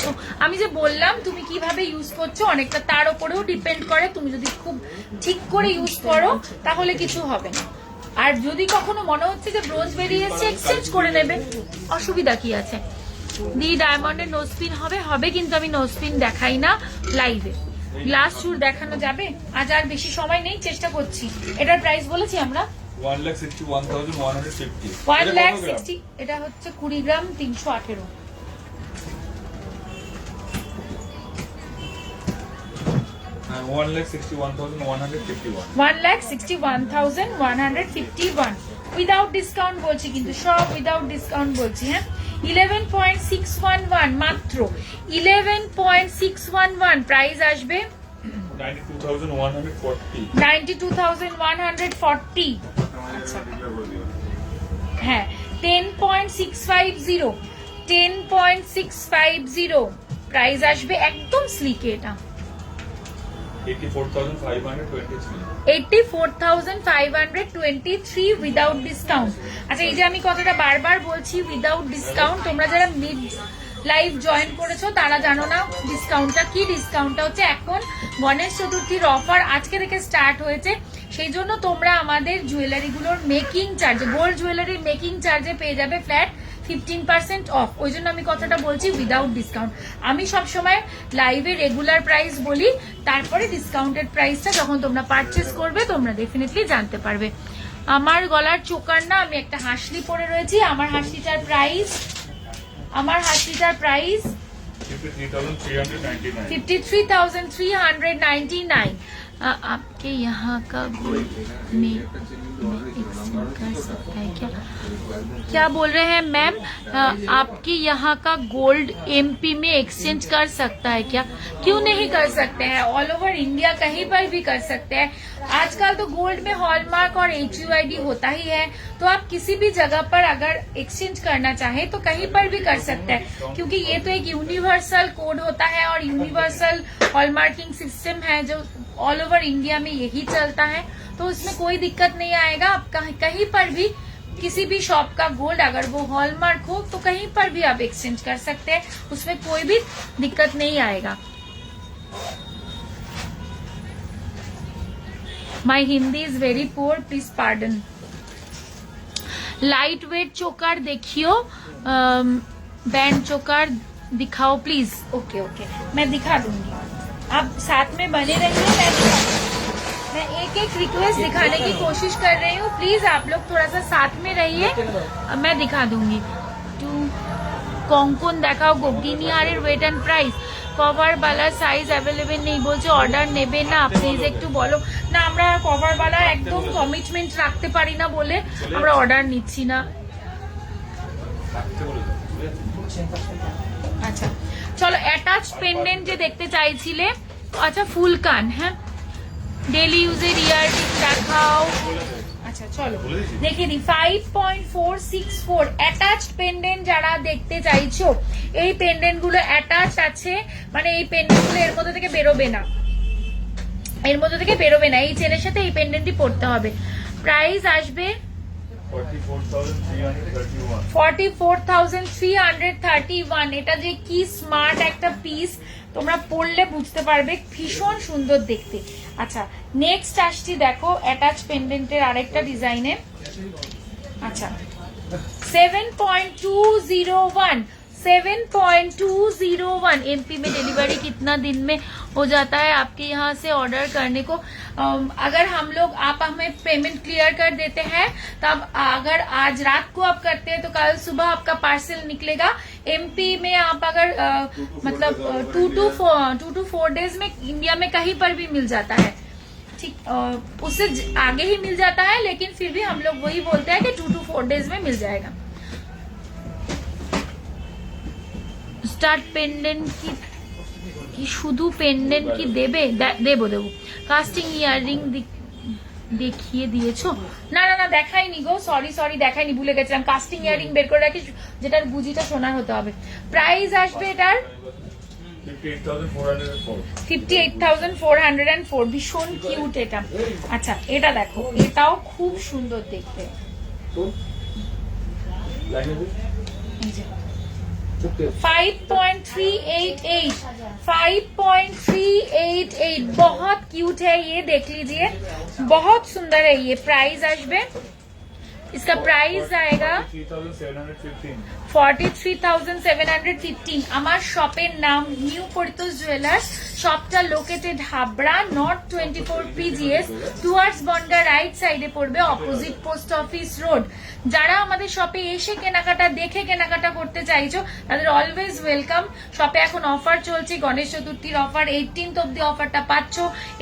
তো আমি যে বললাম তুমি কিভাবে ইউজ করছো অনেকটা তার উপরেও ডিপেন্ড করে। তুমি যদি খুব ঠিক করে ইউজ করো তাহলে কিছু হবে না, আর যদি কখনো মনে হচ্ছে যে ব্রোঞ্জ বেরিয়ে এসছে, এক্সচেঞ্জ করে নেবে, অসুবিধা কি আছে। দি ডায়মন্ডের নোজপিন হবে, কিন্তু আমি নোজপিন দেখাই না লাইভে। গ্লাস চুর দেখানো যাবে, আজ আর বেশি সময় নেই, চেষ্টা করছি। এটার প্রাইস বলেছি আমরা 1,61,150। 1,60,000, এটা হচ্ছে 20 গ্রাম 318। 1,61,151। 1,61,151 উইদাউট ডিসকাউন্ট বলছি, কিন্তু সব উইদাউট ডিসকাউন্ট বলছি। হ্যাঁ, 11.611 মাত্র, 11.611 প্রাইস আসবে 92,140। 92,140। আচ্ছা হ্যাঁ, 10.650 10.650 প্রাইস আসবে, একদম স্লিকে। এটা 84,523। 84,523 উইদাউট ডিসকাউন্ট। আচ্ছা, এই যে আমি কথাটা বারবার বলছি উইদাউট ডিসকাউন্ট, তোমরা যারা মিড লাইভ জয়েন করেছো তারা জানো না ডিসকাউন্টটা কি। ডিসকাউন্টটা হচ্ছে এখন গণেশ চতুর্থীর অফার আজকে থেকে স্টার্ট হয়েছে, সেই জন্য তোমরা আমাদের জুয়েলারিগুলোর মেকিং চার্জে, গোল্ড জুয়েলারির মেকিং চার্জে পেয়ে যাবে ফ্ল্যাট 15% অফ। ওই জন্য আমি কথাটা বলছি উইদাউট ডিসকাউন্ট। আমি সবসময় লাইভে রেগুলার প্রাইস বলি, তারপরে ডিসকাউন্টেড প্রাইসটা যখন তোমরা পারচেস করবে তোমরা ডেফিনেটলি জানতে পারবে। আমার গলার চোকার না, আমি একটা হাসলি পরে রয়েছি। আমার হাসলিটার প্রাইস 53,399। आपके यहाँ का गोल्ड में एक्सचेंज कर सकता है क्या? क्या बोल रहे हैं मैम? आपके यहाँ का गोल्ड एमपी में एक्सचेंज कर सकता है क्या? क्यों नहीं कर सकते हैं, ऑल ओवर इंडिया कहीं पर भी कर सकते हैं। आजकल तो गोल्ड में हॉलमार्क और HUID होता ही है, तो आप किसी भी जगह पर अगर एक्सचेंज करना चाहे तो कहीं पर भी कर सकते हैं, क्योंकि ये तो एक यूनिवर्सल कोड होता है और यूनिवर्सल हॉलमार्किंग सिस्टम है जो ऑल ओवर इंडिया में यही चलता है, तो इसमें कोई दिक्कत नहीं आएगा। आप कहीं पर भी किसी भी शॉप का गोल्ड अगर वो हॉलमार्क हो तो कहीं पर भी आप एक्सचेंज कर सकते हैं, उसमें कोई भी दिक्कत नहीं आएगा। My Hindi is very poor, please pardon. Light weight choker देखियो, बैंड चोकर दिखाओ प्लीज। ओके ओके, मैं दिखा दूंगी, आप साथ में बने रहिए। मैं एक एक रिक्वेस्ट दिखाने की कोशिश कर रही हूँ, प्लीज आप लोग थोड़ा सा साथ में रहिए, मैं दिखा दूंगी। टू কঙ্কন দেখাও গো, গিনিয়ারের ওয়েট অ্যান্ড প্রাইস, কভার বালার সাইজ অ্যাভেলেবেল নেই বলছে, অর্ডার নেবে না প্লিজ একটু বলো। না, আমরা কভার বালার একদম কমিটমেন্ট রাখতে পারি না বলে আমরা অর্ডার নিচ্ছি না। আচ্ছা চলো, অ্যাটাচ পেন্ডেন্ট যে দেখতে চাইছিলে, আচ্ছা ফুল কান, হ্যাঁ ডেলি ইউজের ইয়াররিং দেখাও। আচ্ছা চলো দেখিয়ে দিই। 5.464 অ্যাটাচড পেন্ডেন্ট যারা দেখতে চাইছো, এই পেন্ডেন্ট গুলো অ্যাটাচ আছে, মানে এই পেন্ডেন্ট গুলো এর মধ্যে থেকে বেরোবে না, এর মধ্যে থেকে বেরোবে না। এই চেনের সাথে এই পেন্ডেন্টই পড়তে হবে। প্রাইস আসবে 44,331। এটা যে কি স্মার্ট একটা পিস, তোমরা পরলে বুঝতে পারবে, ভীষণ সুন্দর দেখতে। আচ্ছা নেক্সট আসছি, দেখো অ্যাটাচ পেন্ডেন্টের আরেকটা ডিজাইনে। আচ্ছা 7.201, 7.201 एमपी में डिलीवरी कितना दिन में हो जाता है आपके यहाँ से ऑर्डर करने को? अगर हम लोग, आप हमें पेमेंट क्लियर कर देते हैं, तब अगर आज रात को आप करते हैं तो कल सुबह आपका पार्सल निकलेगा। एमपी में आप अगर मतलब 2 to 4 डेज में इंडिया में कहीं पर भी मिल जाता है, ठीक, उससे आगे ही मिल जाता है, लेकिन फिर भी हम लोग वही बोलते हैं कि 2 to 4 डेज में मिल जाएगा। স্টার্ট পেন্ডেন্ট কি শুধু পেন্ডেন্ট কি দেবে? দেবো দেবো। কাস্টিং ইয়াররিং দেখিয়ে দিয়েছো? না না না দেখাইনি গো, সরি সরি দেখাইনি, ভুলে গেছিলাম। কাস্টিং ইয়াররিং বের করে রাখি, যেটার গুজিটা সোনার হতে হবে। প্রাইস আসবে এটার 58,404। ভীষণ কিউট এটা। আচ্ছা এটা দেখো, এটাও খুব সুন্দর দেখতে। এই যে 5.388, 5.388 बहुत क्यूट है ये, देख लीजिए बहुत सुंदर है ये। प्राइस आशबे, इसका प्राइस आएगा 43,715। আমার শপের নাম নিউ পরিতোষ জুয়েলার্স। শপটা located Habra, north 24 PGS, towards Bongaon, right সাইডে পড়বে, অপোজিট পোস্ট অফিস রোড। যারা আমাদের শপে এসে কেনাকাটা দেখে কেনাকাটা করতে চাইছো তাদের অলওয়েজ ওয়েলকাম। শপে এখন অফার চলছে, গণেশ চতুর্থীর অফার, 18th অব্দি অফারটা পাচ্ছ।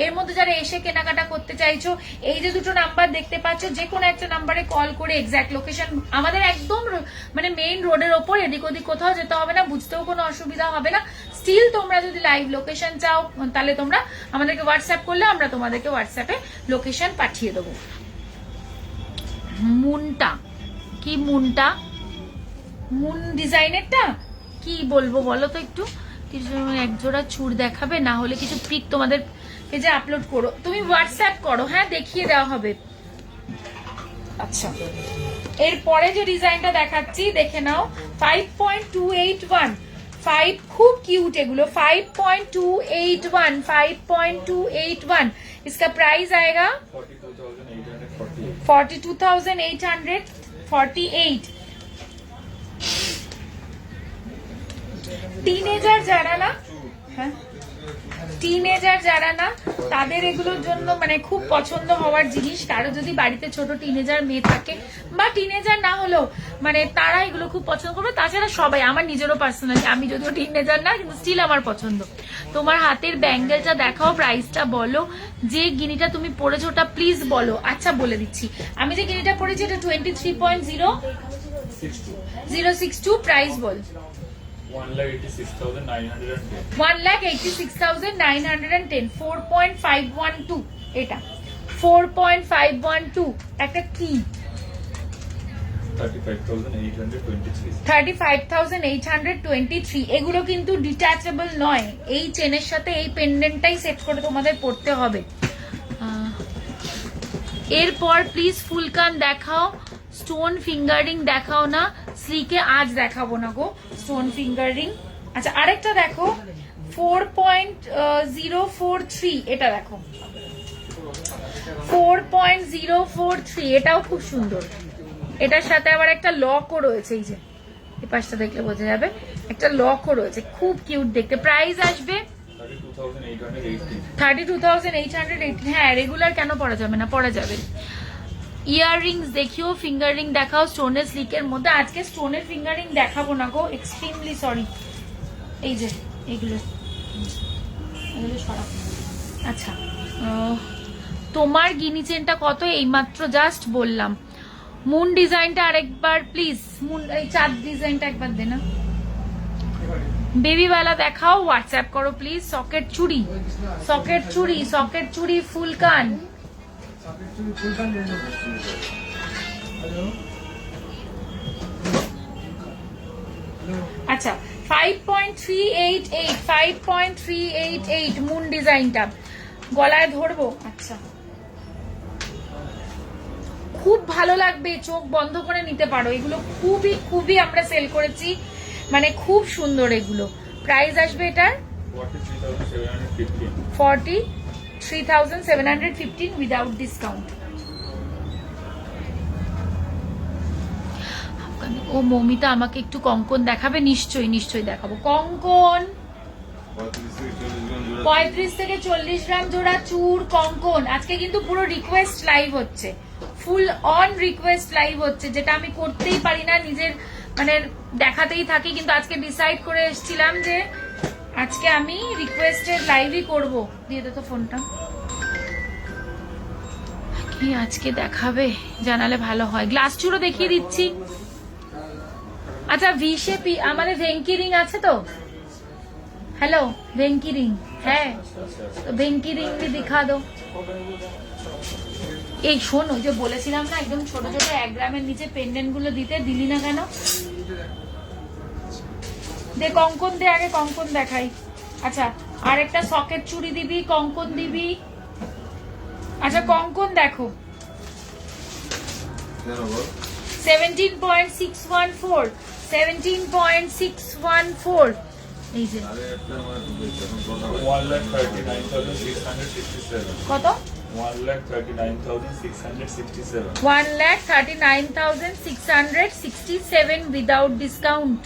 এর মধ্যে যারা এসে কেনাকাটা করতে চাইছো, এই যে দুটো নাম্বার দেখতে পাচ্ছ, যে কোনো একটা নাম্বারে কল করে এক্সাক্ট লোকেশন, আমাদের একদম মানে মেইন রোডের ওপর, এদিক ওদিক কোথাও যেতে হবে না, বুঝতেও কোনো অসুবিধা হবে না। স্টিল তোমরা যদি লাইভ লোকেশন চাও তাহলে তোমরা আমাদেরকে হোয়াটসঅ্যাপ করলে আমরা তোমাদেরকে হোয়াটসঅ্যাপে লোকেশন পাঠিয়ে দেবো। মুনটা কি, মুনটা মুন ডিজাইনেরটা কি বলবো বলো তো একটু? এক জোড়া চুড় দেখাবে, না হলে কিছু পিক তোমাদের পেজে আপলোড করো, তুমি হোয়াটসঅ্যাপ করো, হ্যাঁ দেখিয়ে দেওয়া হবে। আচ্ছা এরপরে যে ডিজাইনটা দেখাচ্ছি দেখে নাও, 5.281, 5 খুব কিউট এগুলো। 5.281, 5.281। इसका प्राइस आएगा 42,848। টিনেজার যারা না, হ্যাঁ টিনেজার যারা না, তাদের এগুলোর জন্য মানে খুব পছন্দ হওয়ার জিনিস। কারো যদি বাড়িতে ছোট টিনেজার মেয়ে থাকে, বা টিনেজার না হলেও মানে তারা এগুলো খুব পছন্দ করবে। তাছাড়া সবাই, আমার নিজেরও পার্সোনালি, আমি যদিও টিনেজার না কিন্তু স্টিল আমার পছন্দ। তোমার হাতের ব্যাঙ্গেলটা দেখাও, প্রাইসটা বলো। যে গিনিটা তুমি পরেছো ওটা প্লিজ বলো। আচ্ছা বলে দিচ্ছি, আমি যে গিনিটা পরেছি এটা 23.062। প্রাইস বল। 1,86,910। 4.512 এটা, 4.512 একটা কি 35,823। এগুলো কিন্তু ডিটাচেবল নয়, এই চেনের সাথে এই পেন্ডেন্টটাই সেট করে তোমাদের পড়তে হবে। এরপর প্লিজ ফুলকান দেখাও। স্টোন ফিঙ্গারিং দেখাও না স্লিকে, আজ দেখাবো না গো স্টোন ফিঙ্গারিং। আচ্ছা আরেকটা দেখো 4.043, এটা দেখো 4.043, এটাও খুব সুন্দর। এটার সাথে আবার একটা লকও রয়েছে, এই যে এই পাশটা দেখলে বোঝা যাবে, একটা লকও রয়েছে, খুব কিউট দেখতে। প্রাইস আসবে 32,818। হ্যাঁ রেগুলার কেন পরা যাবে না, পরা যাবে। ইয়াররিংস দেখিও, ফিঙ্গারিং দেখাও স্টোনের স্লিকের মধ্যে। আজকে স্টোনের ফিঙ্গারিং দেখাবো না গো, এক্সট্রিমলি সরি। এই যে এগুলো এগুলো সরাব। আচ্ছা তোমার গিনি চেনটা কত, এইমাত্র জাস্ট বললাম। মুন ডিজাইনটা আরেকবার প্লিজ, মুন এই চাঁদ ডিজাইনটা একবার দে না। বেবিওয়ালা দেখাও, হোয়াটসঅ্যাপ করো প্লিজ। সকেট চুড়ি, সকেট চুড়ি, সকেট চুড়ি ফুলকান। আচ্ছা 5.388, 5.388 মুন ডিজাইনটা গলায় ধরবো। আচ্ছা খুব ভালো লাগবে, চোখ বন্ধ করে নিতে পারো। এগুলো খুবই খুবই আমরা সেল করেছি, মানে খুব সুন্দর এগুলো। প্রাইস আসবে এটার 43,715 উইদাউট ডিসকাউন্ট। ও মৌমিতা আমাকে একটু কঙ্কন দেখাবে, নিশ্চয়ই নিশ্চয়ই দেখাবো। কঙ্কন 35 থেকে 40 গ্রাম জোড়া চুর কঙ্কন। আজকে কিন্তু পুরো রিকোয়েস্ট লাইভ হচ্ছে, ফুল অন রিকোয়েস্ট লাইভ হচ্ছে, যেটা আমি করতেই পারি না, নিজের মানে দেখাতেই থাকি, কিন্তু আজকে ডিসাইড করে এসেছিলাম যে আজকে আমি রিকোয়েস্টের লাইভই করব। দিয়ে দে তো ফোনটা, কি আজকে দেখাবে জানালে ভালো হয়। গ্লাস চুরও দেখিয়ে দিচ্ছি। আচ্ছা ভি শেপি আমাদের ভেঙ্কি রিং আছে তো? हेलो वेंकी रिंग है तो वेंकी रिंग भी दिखा दो। এই শোন, ওই যে বলেছিলাম না একদম ছোট ছোট 1 গ্রামের নিচে পেন্ডেন্ট গুলো দিতে, দিলি না কেন? দে কঙ্কন দে, আগে কঙ্কন দেখাই। আচ্ছা আর একটা সকেট চুড়ি দিবি, কঙ্কন দিবি। আচ্ছা কঙ্কন দেখো 17.614, 17.614। এই যে কত? 1,39,667 উইদাউট ডিসকাউন্ট।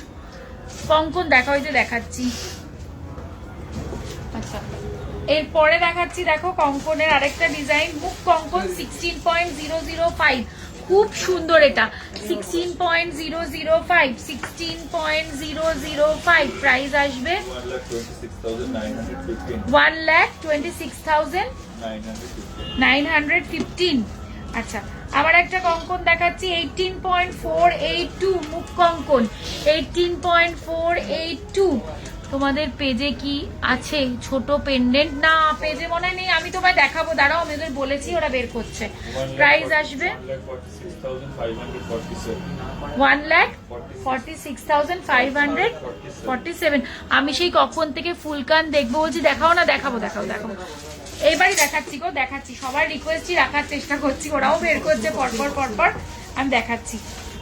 কঙ্কন দেখা, ওই যে দেখাচ্ছি। আচ্ছা এরপরে দেখাচ্ছি, দেখো কঙ্কনের আরেকটা ডিজাইন, মুখ কঙ্কন 16.005, খুব সুন্দর এটা। 16.005, 16.005 প্রাইস আসবে 1,26,915। আচ্ছা আবার একটা কঙ্কন দেখাচ্ছি 18.482, মুখ কঙ্কন 18.482। তোমাদের পেজে কি আছে ছোট পেন্ডেন্ট? না পেজে মনে নেই, আমি তোমায় দেখাবো, দাঁড়াও আমি ওদের বলেছি, ওরা বের করছে। প্রাইস আসবে 1,46,547। আমি সেই কখন থেকে ফুলকান দেখবো বলছি, দেখাও না, দেখাবো দেখাও দেখাবো, এইবারই দেখাচ্ছি গো, দেখাচ্ছি। সবার রিকোয়েস্টই রাখার চেষ্টা করছি, ওরাও বের করছে পরপর পরপর, আমি দেখাচ্ছি।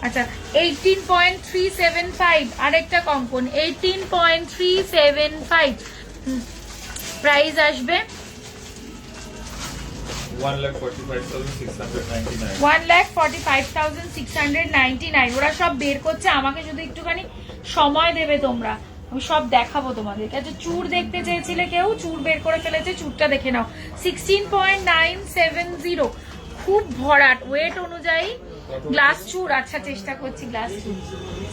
আচ্ছা 18.375 আরেকটা কঙ্কন 18.375, প্রাইস আসবে 1,45,699। ওরা সব বের করছে, আমাকে শুধু একটুখানি সময় দেবে তোমরা, আমি সব দেখাবো তোমাদেরকে। আচ্ছা চুর দেখতে চেয়েছিলে কেউ, চুর বের করে ফেলেছে, চুরটা দেখে নাও। 16.970, খুব ভরাট ওয়েট অনুযায়ী গ্লাস চুর। আচ্ছা চেষ্টা করছি গ্লাস চুর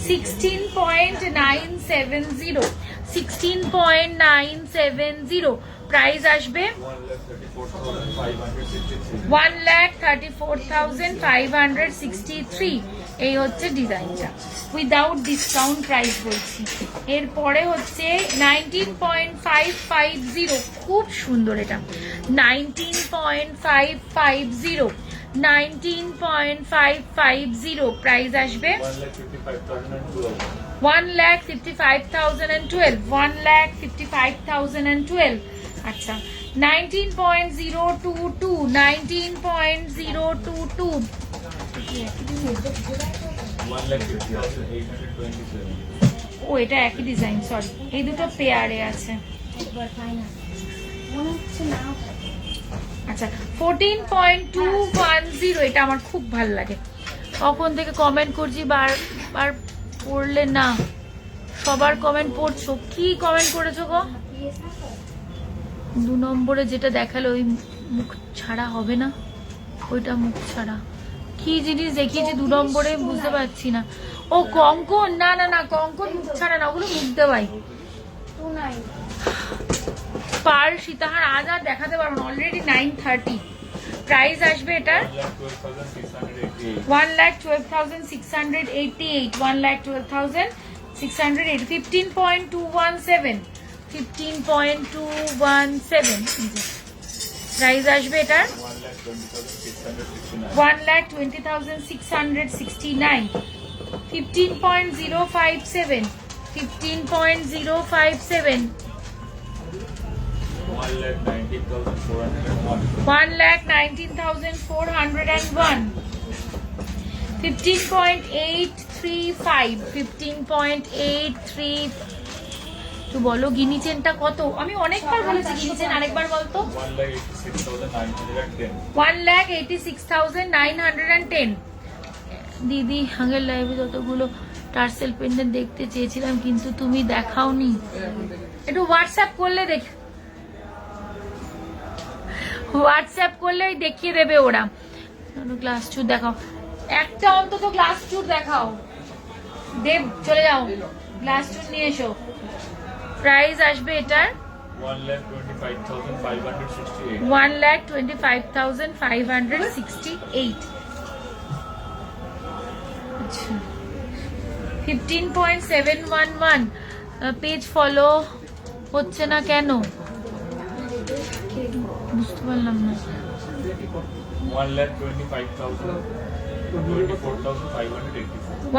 16.970, 16.970 প্রাইস আসবে 1,34,563। এই হচ্ছে ডিজাইনটা উইদাউট ডিসকাউন্ট প্রাইস বলছি। এরপরে হচ্ছে 19.550, খুব সুন্দর এটা 19.550, 19.550 প্রাইস আসবে 1,55,012, 1,55,012। আচ্ছা 19.022, 19.022 ও এটা একই ডিজাইন, সরি এই দুটো পেয়ারে আছে। আচ্ছা 14.210, এটা আমার খুব ভালো লাগে। কখন থেকে কমেন্ট করছি, বার পড়লে না, সবার কমেন্ট পড়ছো। কি কমেন্ট করেছো গো? 2 নম্বরে যেটা দেখালো ওই মুখ ছাড়া হবে না, ওইটা মুখ ছাড়া কি জিনিস দেখিয়েছি 2 নম্বরে, বুঝতে পারছি না। ও কঙ্কন, না না না কঙ্কন মুখ ছাড়া না, ওগুলো মুখ দেওয়াই। পার সীতাহার আজ আর দেখাতে পারবো না, অলরেডি 9:30। প্রাইস আসবে এটার 1,12,688, 1,12,688, 15.217, 15.217 প্রাইস আসবে এটার 1,20,669, 15.057, 15.057, 1,19,401, 15.835, 15.83। তো বলো গিনি চেনটা কত? আমি অনেকবার বলেছি গিনি চেন, আরেকবার বলতো। 1,86,910। দিদি আগের লাইভে যতগুলো টার্সেল পেন্ডেন্ট দেখতে চেয়েছিলাম কিন্তু তুমি দেখাওনি, একটু হোয়াটসঅ্যাপ করলে হোয়াটসঅ্যাপ করলে দেখিয়ে দেবে ওরা। গ্লাস চুর দেখাও, একটা অন্তত গ্লাস চুর দেখাও। দেব চলে যাও, গ্লাস চুর নিয়ে এসো। প্রাইস আসবে এটার 1,25,568। 15.711। পেজ ফলো হচ্ছে না কেন বুঝতে পারলাম না।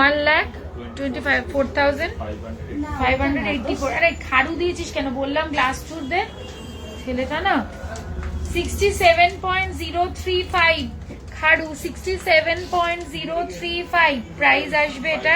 1,24,584। আরে খাড়ু দিয়েছিস কেন? বললাম গ্লাস চুর দে, ছেলেটা না। 67.035 খাড়ু, 67.035 প্রাইস আসবে এটা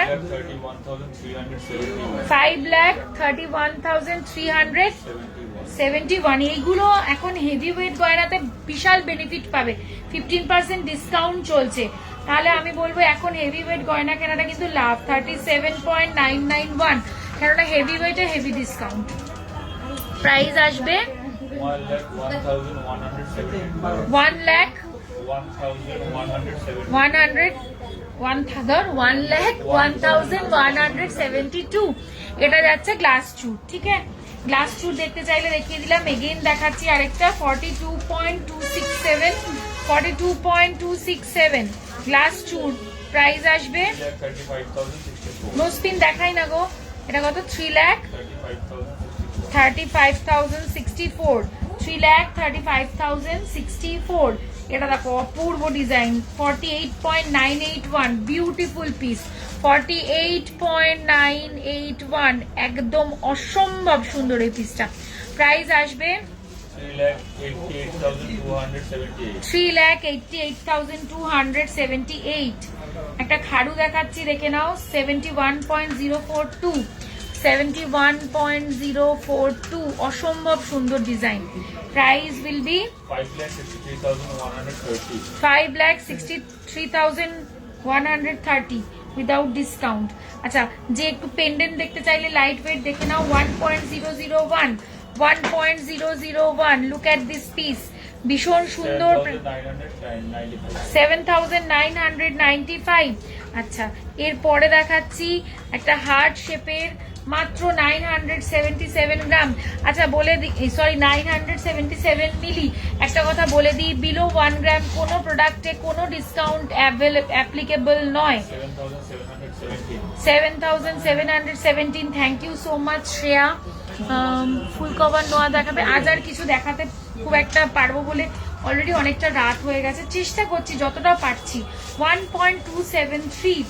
5,31,371। এইগুলো এখন হেভি ওয়েট গয়নাতে বিশাল বেনিফিট পাবে, 15% ডিসকাউন্ট চলছে। তাহলে আমি বলবো এখন হেভি ওয়েট গয়না কেনাটা কিন্তু লাভ। 37.991, কেননা হেভি ওয়েটে হেভি ডিসকাউন্ট। প্রাইস আসবে 1,01,172। এটা যাচ্ছে গ্লাস চুর, ঠিক আছে। গ্লাস চুর দেখতে চাইলে দেখিয়ে দিলাম, এগেইন দেখাচ্ছি আরেকটা 42.267, 42.267 গ্লাস চুর। প্রাইস আসবে নোস্পিন দেখাই না গো, এটা কত? 3,35,064, 3,35,064। এটা দেখো অপূর্ব ডিজাইন, 48.981, বিউটিফুল পিস, 48.981, একদম অসম্ভব সুন্দর এই পিসটা। প্রাইস আসবে 3,88,278। একটা খাড়ু দেখাচ্ছি, দেখে নাও, 71.042, 71.042, অসম্ভব সুন্দর design. Price will be 5,63,130 without discount. আচ্ছা, যে একটু পেন্ডেন্ট দেখতে চাইলে লাইট ওয়েট দেখে নাও, 1.001, 1.001। লুক এট দিস পিস, ভীষণ সুন্দর, 7,995। আচ্ছা, এরপরে দেখাচ্ছি একটা হার্ট শেপের, মাত্র 977 গ্রাম। আচ্ছা বলে দিই, সরি 977 মিলি। একটা কথা বলে দিই, বিলো 1 গ্রাম কোনো প্রোডাক্টে কোনো ডিসকাউন্ট অ্যাপ্লিকেবল নয়। 7,717। Thank you so much Shreya. Full cover নোয়া দেখাবে। আজ আর কিছু দেখাতে খুব একটা পারবো বলে, অলরেডি অনেকটা রাত হয়ে গেছে, চেষ্টা করছি যতটা পারছি। 1.273,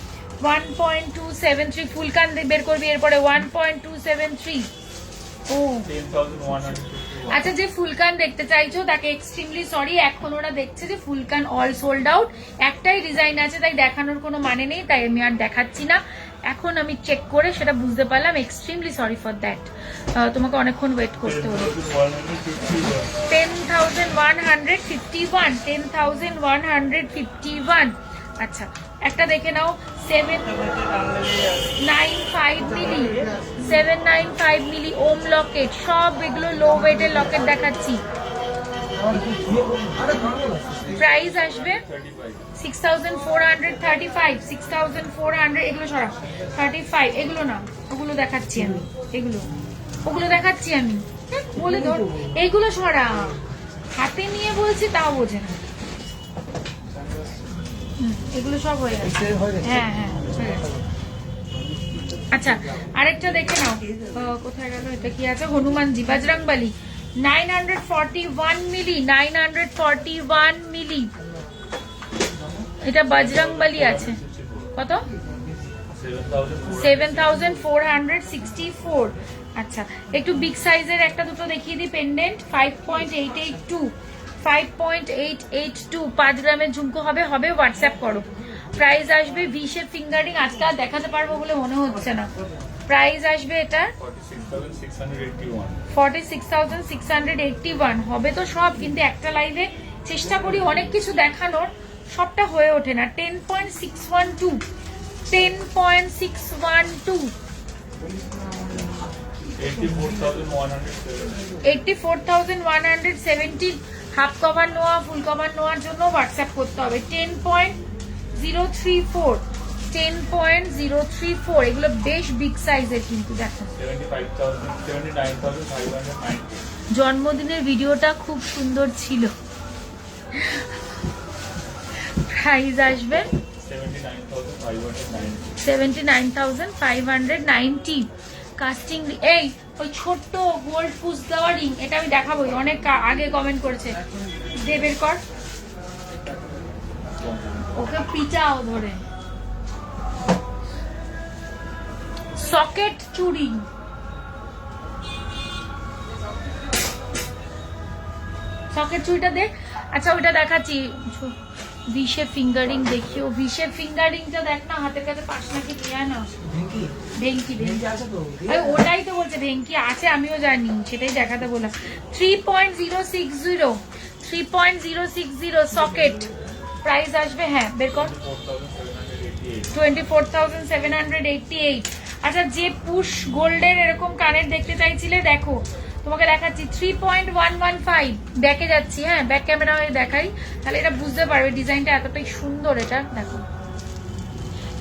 1.273 ফুলকান বের করবি, এরপরে 1.273। ও আচ্ছা, যে ফুলকান দেখতে চাইছো তাকে এক্সট্রিমলি সরি, এখন ওরা দেখছে যে ফুলকান অল সোল্ড আউট, একটাই ডিজাইন আছে তাই দেখানোর কোনো মানে নেই, তাই আমি আর দেখাচ্ছি না। এখন আমি চেক করে সেটা বুঝতে পারলাম, এক্সট্রিমলি সরি ফর দ্যাট। তোমাকে অনেকক্ষণ ওয়েট করতে হলো। 10,151, 10,151। আচ্ছা, একটা দেখে নাও, 795 মিলি, 795 মিলি ওম লকেট, সব এগুলো লো ওয়েটের লকেট দেখাচ্ছি। প্রাইস আসবে 6,435, 6,400। এগুলো সরা 35, এগুলো না, ওগুলো দেখাচ্ছি আমি, ওগুলো দেখাচ্ছি আমি, বলে ধর এইগুলো সরা, হাতে নিয়ে বলছি তাও বোঝে না। এগুলো সব হয়ে গেছে, হ্যাঁ হ্যাঁ হয়ে গেছে। আচ্ছা, আরেকটা দেখে নাও, কোথায় গেল এটা, কি আছে, হনুমানজি বজরংবলী 941 মিলি, 941 মিলি, এটা বজরংবলী আছে। কত? 7,464। আচ্ছা, একটু বিগ সাইজের একটা দুটো দেখিয়ে দিই, পেন্ডেন্ট 5.882, 5.882, 5 গ্রামের ঝুমকো হবে, হোয়াটসঅ্যাপ করো। প্রাইস আসবে ভি শেপ ফিঙ্গারিং, আজকে আর দেখাতে পারবো বলে মনে হচ্ছে না। প্রাইস আসবে এটা 46,681, হবে তো সব, কিন্তু একটা লাইভে চেষ্টা করি অনেক কিছু দেখানোর, সবটা হয়ে ওঠে না। 10.612, 10.612, 84,170। হাফ কভার নোয়া, ফুল কভার নোয়ার জন্য হোয়াটসঅ্যাপ করতে হবে। 10.034, 10.034, এগুলো বেশ বিগ সাইজের কিন্তু দেখো। 79,590। জন্মদিনের ভিডিওটা খুব সুন্দর ছিল। প্রাইস আসবে 79,590। কাস্টিং, এই ওই ছোট্ট গোল্ড পুশ দেওয়া রিং, এটা আমি দেখাবো, অনেক আগে কমেন্ট করেছে, দেবের কর, ওকে পিচাও ধরে। সকেট চুড়ি, সকেট চুড়িটা দেখ। আচ্ছা, ওইটা দেখাচ্ছি, ভিশে ফিঙ্গারিং দেখিও, ভিশে ফিঙ্গারিংটা দেখ না, হাতের কাছে পাশ নাকি নিয়ে না, ভেঙ্কি ওটাই তো বলছে, ভেঙ্কি আছে আমিও জানি, সেটাই দেখাতে বললাম। 3.060, 3.060 সকেট, প্রাইস আসবে, হ্যাঁ বের কর, 24,788। আচ্ছা, যে পুশ গোল্ডের এরকম কানের দেখতে চাইছিলে, দেখো তোমাকে দেখাচ্ছি 3.115, ব্যাকে যাচ্ছি, হ্যাঁ ব্যাক ক্যামেরা দেখাই, তাহলে এটা বুঝতে পারবে ডিজাইনটা এতটাই সুন্দর। এটা দেখো,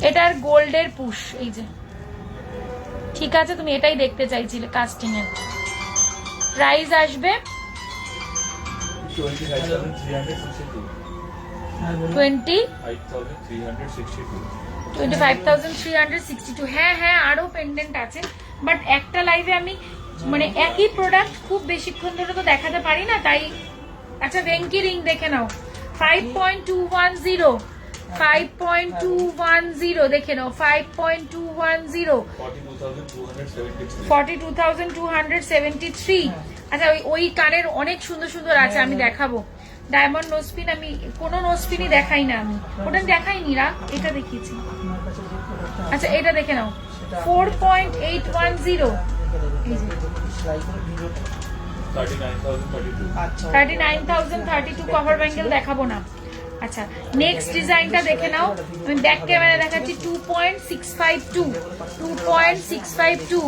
এটার গোল্ডের পুশ, এই যে, ঠিক আছে, তুমি এটাই দেখতে চাইছিলে কাস্টিং এর। প্রাইস আসবে 25,362। হ্যাঁ হ্যাঁ, আরো পেন্ডেন্ট আছে, বাট একটা লাইভে আমি মানে একই প্রোডাক্ট খুব বেশিক্ষণ ধরে তো দেখাতে পারি না, তাই। আচ্ছা, ভেঙ্কি রিং দেখে নাও, 5.210, 5.210 দেখে নাও, 5.210, 42,273। আচ্ছা, ওই কানের অনেক সুন্দর সুন্দর আছে, আমি দেখাবো। ডায়মন্ড নোসপিন, আমি কোনো নোসপিনই দেখাই না, আমি ওটা দেখাইনি রা, এটা দেখিয়েছি। আচ্ছা, এটা দেখে নাও, 4.810, 39,032। কভার ব্যাঙ্গেল দেখাবো না। আচ্ছা, নেক্সট ডিজাইনটা দেখে নাও, আমি ব্যাক ক্যামেরা দেখাচ্ছি, 2.652, 2.652,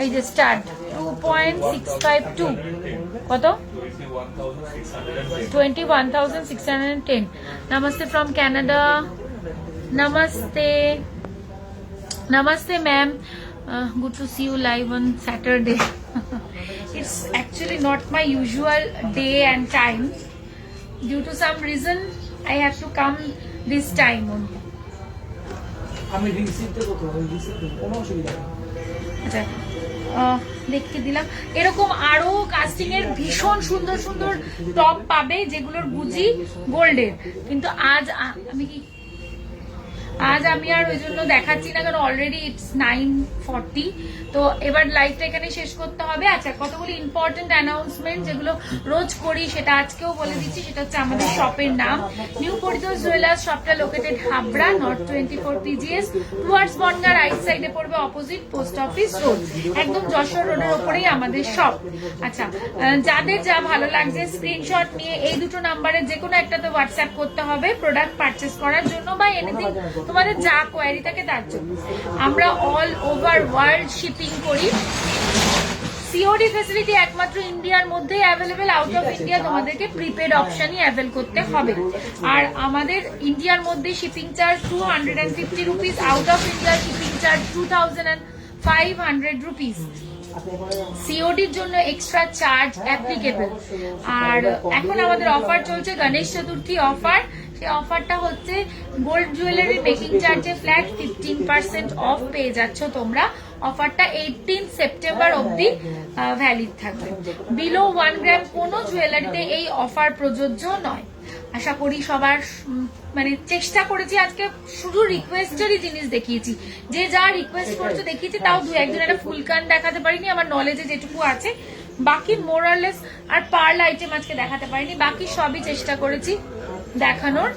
এই যে স্টার্ট, 2.652, কত? 21,610। Namaste from Canada, namaste, namaste ma'am, good to see you live on Saturday. It's actually not my usual day and time. Due to some reason, I have to come this time only. আমি receive দেব তো, receive দেব, কোনো অসুবিধা নেই। আচ্ছা, দেখতে দিলাম, এরকম আরো কাস্টিং এর ভীষণ সুন্দর সুন্দর টপ পাবে, যেগুলোর গুজি গোল্ডের, কিন্তু আজ আমি কি আজ আমি আর ওই জন্য দেখাচ্ছি না, কারণ অলরেডি ইটস 9:40। তো এবার লাইভটা এখানে শেষ করতে হবে। আচ্ছা, কতগুলো ইম্পর্টেন্ট অ্যানাউন্সমেন্ট যেগুলো রোজ করি সেটা আজকেও বলে দিচ্ছি। সেটা হচ্ছে আমাদের শপের নাম নিউ পরিতোষ জুয়েলার্স। শপটা located Habra, north 24 PGS, towards Bongaon, right সাইডে পড়বে, অপোজিট পোস্ট অফিস রোড, একদম যশোর রোডের ওপরেই আমাদের শপ। আচ্ছা, যাদের যা ভালো লাগছে স্ক্রিনশট নিয়ে এই দুটো নাম্বারে যে কোনো একটাতে হোয়াটসঅ্যাপ করতে হবে প্রোডাক্ট পারচেস করার জন্য বা এনিথিং তোমাদের যা কোয়ারি থাকে তার জন্য। আমরা অল ওভার ওয়ার্ল্ড শিপিং করি। সিওডি ফ্যাসিলিটি একমাত্র ইন্ডিয়ার মধ্যেই অ্যাভেলেবেল, আউট অফ ইন্ডিয়া তোমাদেরকে প্রিপেড অপশনই অ্যাভেল করতে হবে। আর আমাদের ইন্ডিয়ার মধ্যে shipping charge 250 rupees, out of ইন্ডিয়ার শিপিং চার্জ 2500 রুপিস। সিওডির জন্য এক্সট্রা চার্জ অ্যাপ্লিকেবল। আর এখন আমাদের অফার চলছে গণেশ চতুর্থী অফার। সেই অফারটা হচ্ছে গোল্ড জুয়েলারি মেকিং চার্জে ফ্ল্যাট 15% অফ পেয়ে যাচ্ছ তোমরা। অফারটা 18 সেপ্টেম্বর অবধি ভ্যালিড থাকবে। বিলো 1 গ্রাম কোনো জুয়েলারিতে এই অফার প্রযোজ্য নয়। আশা করি সবার মানে চেষ্টা করেছি আজকে, শুধু রিকোয়েস্টেরই জিনিস দেখিয়েছি, যে যা রিকোয়েস্ট করছে দেখিয়েছি। তাও দু একজন একটা ফুল কান দেখাতে পারিনি, আমার নলেজে যেটুকু আছে। বাকি মোরালেস আর পার্ল আইটেম আজকে দেখাতে পারিনি, বাকি সবই চেষ্টা করেছি দেখানোর।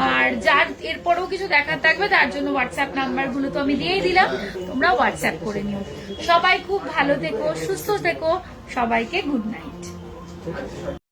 আর যার এরপরেও কিছু দেখার থাকবে তার জন্য হোয়াটসঅ্যাপ নাম্বার গুলো তো আমি দিয়েই দিলাম, তোমরা হোয়াটসঅ্যাপ করে নিও। সবাই খুব ভালো থেকো, সুস্থ থেকো, সবাইকে গুড নাইট।